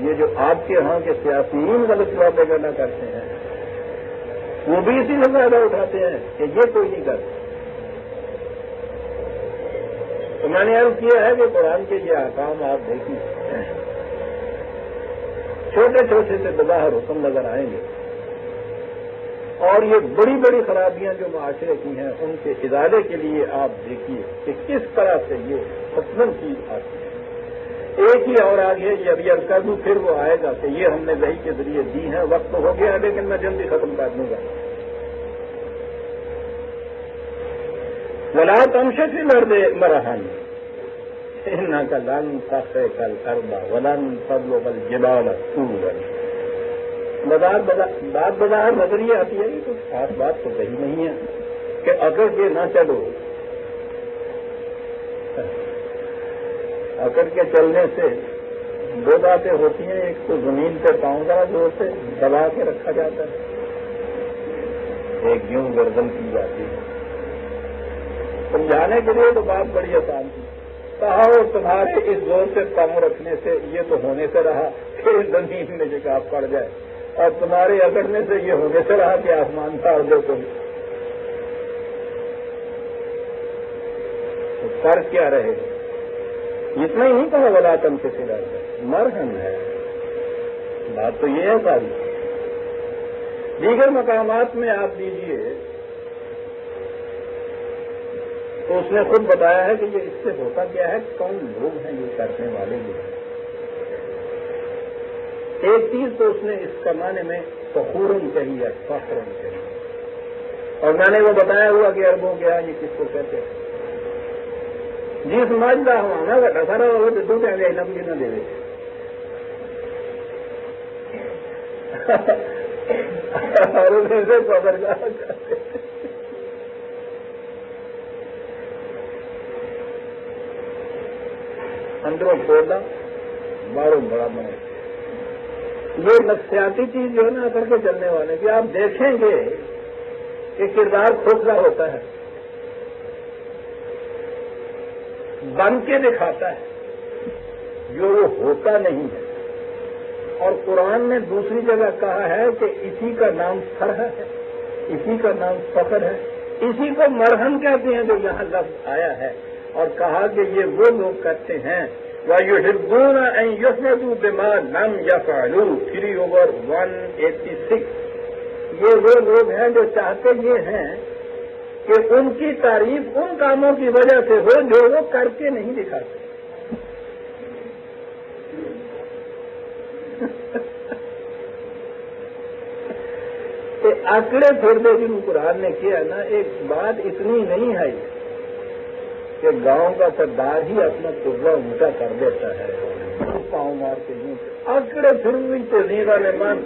یہ جو آپ کے ہاں کے سیاسیین غلط باتیں کرنا کرتے ہیں وہ بھی اسی سے فائدہ اٹھاتے ہیں کہ یہ کوئی نہیں کرتا۔ تو میں نے عرض کیا ہے کہ قرآن کے یہ احکام آپ دیکھیے، چھوٹے چھوٹے سے بظاہر حکم نظر آئیں گے، اور یہ بڑی بڑی خرابیاں جو معاشرے کی ہیں ان کے ازالے کے لیے آپ دیکھیے کہ کس طرح سے یہ حتمن چیز آتی ہے۔ ایک ہی اور آگے یہ ابھی عرض کر دوں، پھر وہ آئے گا کہ یہ ہم نے وحی کے ذریعے دی ہیں، وقت تو ہو گیا ہے لیکن میں جلدی ختم کر دوں گا۔ ولا تمشي في الأرض مرحا إنك لن تخرق الأرض ولن تبلغ الجبال طولا۔ بات بظاہر نظر یہ آتی ہے کہ کچھ خاص بات تو صحیح نہیں ہے کہ اکڑ کے نہ چلو، اکڑ کے چلنے سے دو باتیں ہوتی ہیں، ایک تو زمین پہ پاؤں ذرا زور سے دبا کے رکھا جاتا ہے، ایک یوں گردن کی جاتی ہے۔ سمجھانے کے لیے تو بات بڑی آسان تھی، کہا وہ تمہارے اس زور سے پاؤں رکھنے سے یہ تو ہونے سے رہا کہ زمین میں جگہ پڑ جائے، اور تمہارے اکڑنے سے یہ ہونے سے رہا کہ آسمان پھاڑ دو تم، تو کر کیا رہے؟ اتنا ہی نہیں کہا ولا تم سے سلا مرہم ہے، بات تو یہ ہے ساری۔ دیگر مقامات میں آپ دیجیے تو اس نے خود بتایا ہے کہ یہ اس سے ہوتا کیا ہے، کون لوگ ہیں یہ کرنے والے جو ہیں۔ ایک چیز تو اس نے اس کا معنی میں فخورن کہی ہے، فخرن کہی، اور میں نے وہ بتایا ہوا کہ عربوں کے یہاں یہ کس کو کہتے ہیں۔ جی سمجھتا ہوں نا گٹا سارا وہ دو کہ علم بھی نہ دے دے سے خبردار اندروں کھولا باہروں بڑا بنے۔ یہ نفسیاتی چیز جو ہے نا کر کے چلنے والے کی، آپ دیکھیں گے کہ کردار کھوکھلا ہوتا ہے، بن کے دکھاتا ہے جو وہ ہوتا نہیں ہے۔ اور قرآن نے دوسری جگہ کہا ہے کہ اسی کا نام فرح ہے، اسی کا نام فخر ہے، اسی کو مرہم کہتے ہیں جو یہاں لفظ آیا ہے، اور کہا کہ یہ وہ لوگ کرتے ہیں وَيُحِبُّونَ أَن يُحْمَدُوا بِمَا لَمْ يَفْعَلُوا 3/186۔ یہ وہ لوگ ہیں جو چاہتے یہ ہیں کہ ان کی تعریف ان کاموں کی وجہ سے ہو جو وہ کر کے نہیں دکھاتے۔ کہ آکڑے پھر دے جن قرآن نے کیا نا، ایک بات اتنی نہیں ہے کہ گاؤں کا سردار ہی اپنا ٹرا اونچا کر دیتا ہے، پاؤں مار کے یوں آکڑے پھر بھی تہذیب والے من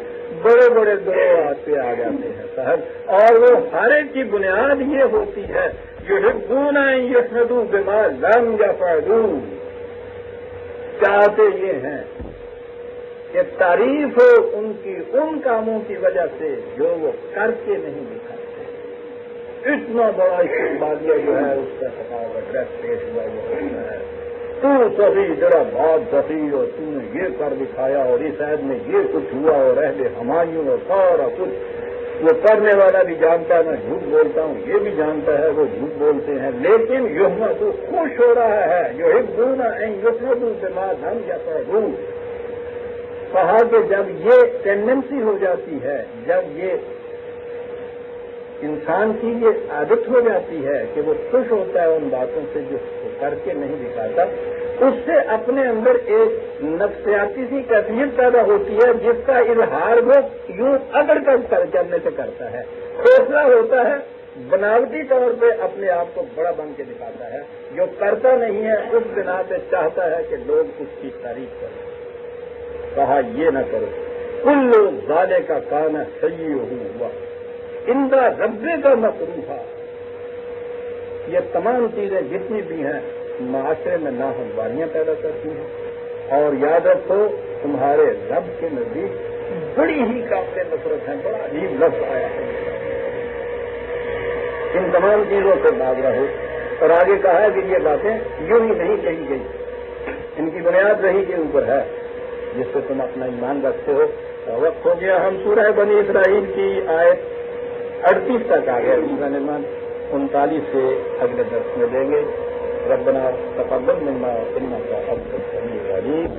بڑے بڑے گروہ پہ آ جاتے ہیں صاحب، اور وہ ہر ایک کی بنیاد یہ ہوتی ہے یحبون ان یحمدوا بما لم یفعلوا، چاہتے یہ ہیں کہ تعریف ہو ان کی ان کاموں کی وجہ سے جو وہ کر کے نہیں دکھاتے۔ اتنا بڑا استقبالیہ جو ہے اس کا ثقافت ڈریس پیش ہوا وہ ہوتا ہے، تو سبھی ذرا بات سبھی اور تم نے یہ کر دکھایا اور اس عید میں یہ کچھ ہوا اور اہل ہمایوں اور سارا کچھ وہ کرنے والا بھی جانتا ہے، میں جھوٹ بولتا ہوں یہ بھی جانتا ہے، وہ جھوٹ بولتے ہیں، لیکن یوم تو خوش ہو رہا ہے جو ہندونا یوسمدوں سے بات ہم یا پڑھوں۔ کہا کہ جب یہ ٹینڈنسی ہو جاتی ہے، جب یہ انسان کی یہ عادت ہو جاتی ہے کہ وہ خوش ہوتا ہے ان باتوں سے جو کر کے نہیں دکھاتا، اس سے اپنے اندر ایک نفسیاتی سی کیفیت پیدا ہوتی ہے جس کا اظہار وہ یوں اگڑ کر کرنے سے کرتا ہے، حوصلہ ہوتا ہے، بناوٹی طور پہ اپنے آپ کو بڑا بن کے دکھاتا ہے، جو کرتا نہیں ہے اس بنا پہ چاہتا ہے کہ لوگ اس کی تعریف کریں۔ کہا یہ نہ کرو، کل ظالے کا کانا صحیح ہوا اندہ ربے کا مقروفہ، یہ تمام چیزیں جتنی بھی ہیں معاشرے میں ناہمواریاں پیدا کرتی ہیں، اور یاد رکھو تمہارے رب کے نزدیک بڑی ہی قابل نفرت ہیں، بڑا عجیب لفظ آیا ہے۔ ان تمام چیزوں سے باز رہو، اور آگے کہا ہے کہ یہ باتیں یوں ہی نہیں کہی گئی، ان کی بنیاد رہی کے اوپر ہے جس سے تم اپنا ایمان رکھتے ہو۔ وقت ہو گیا، ہم سورہ بنی اسرائیل کی آیت 38 تک آ گئے، 39 سے اگلے درس میں دیں گے۔ ربنا تقبل منا انک انت السمیع العلیم۔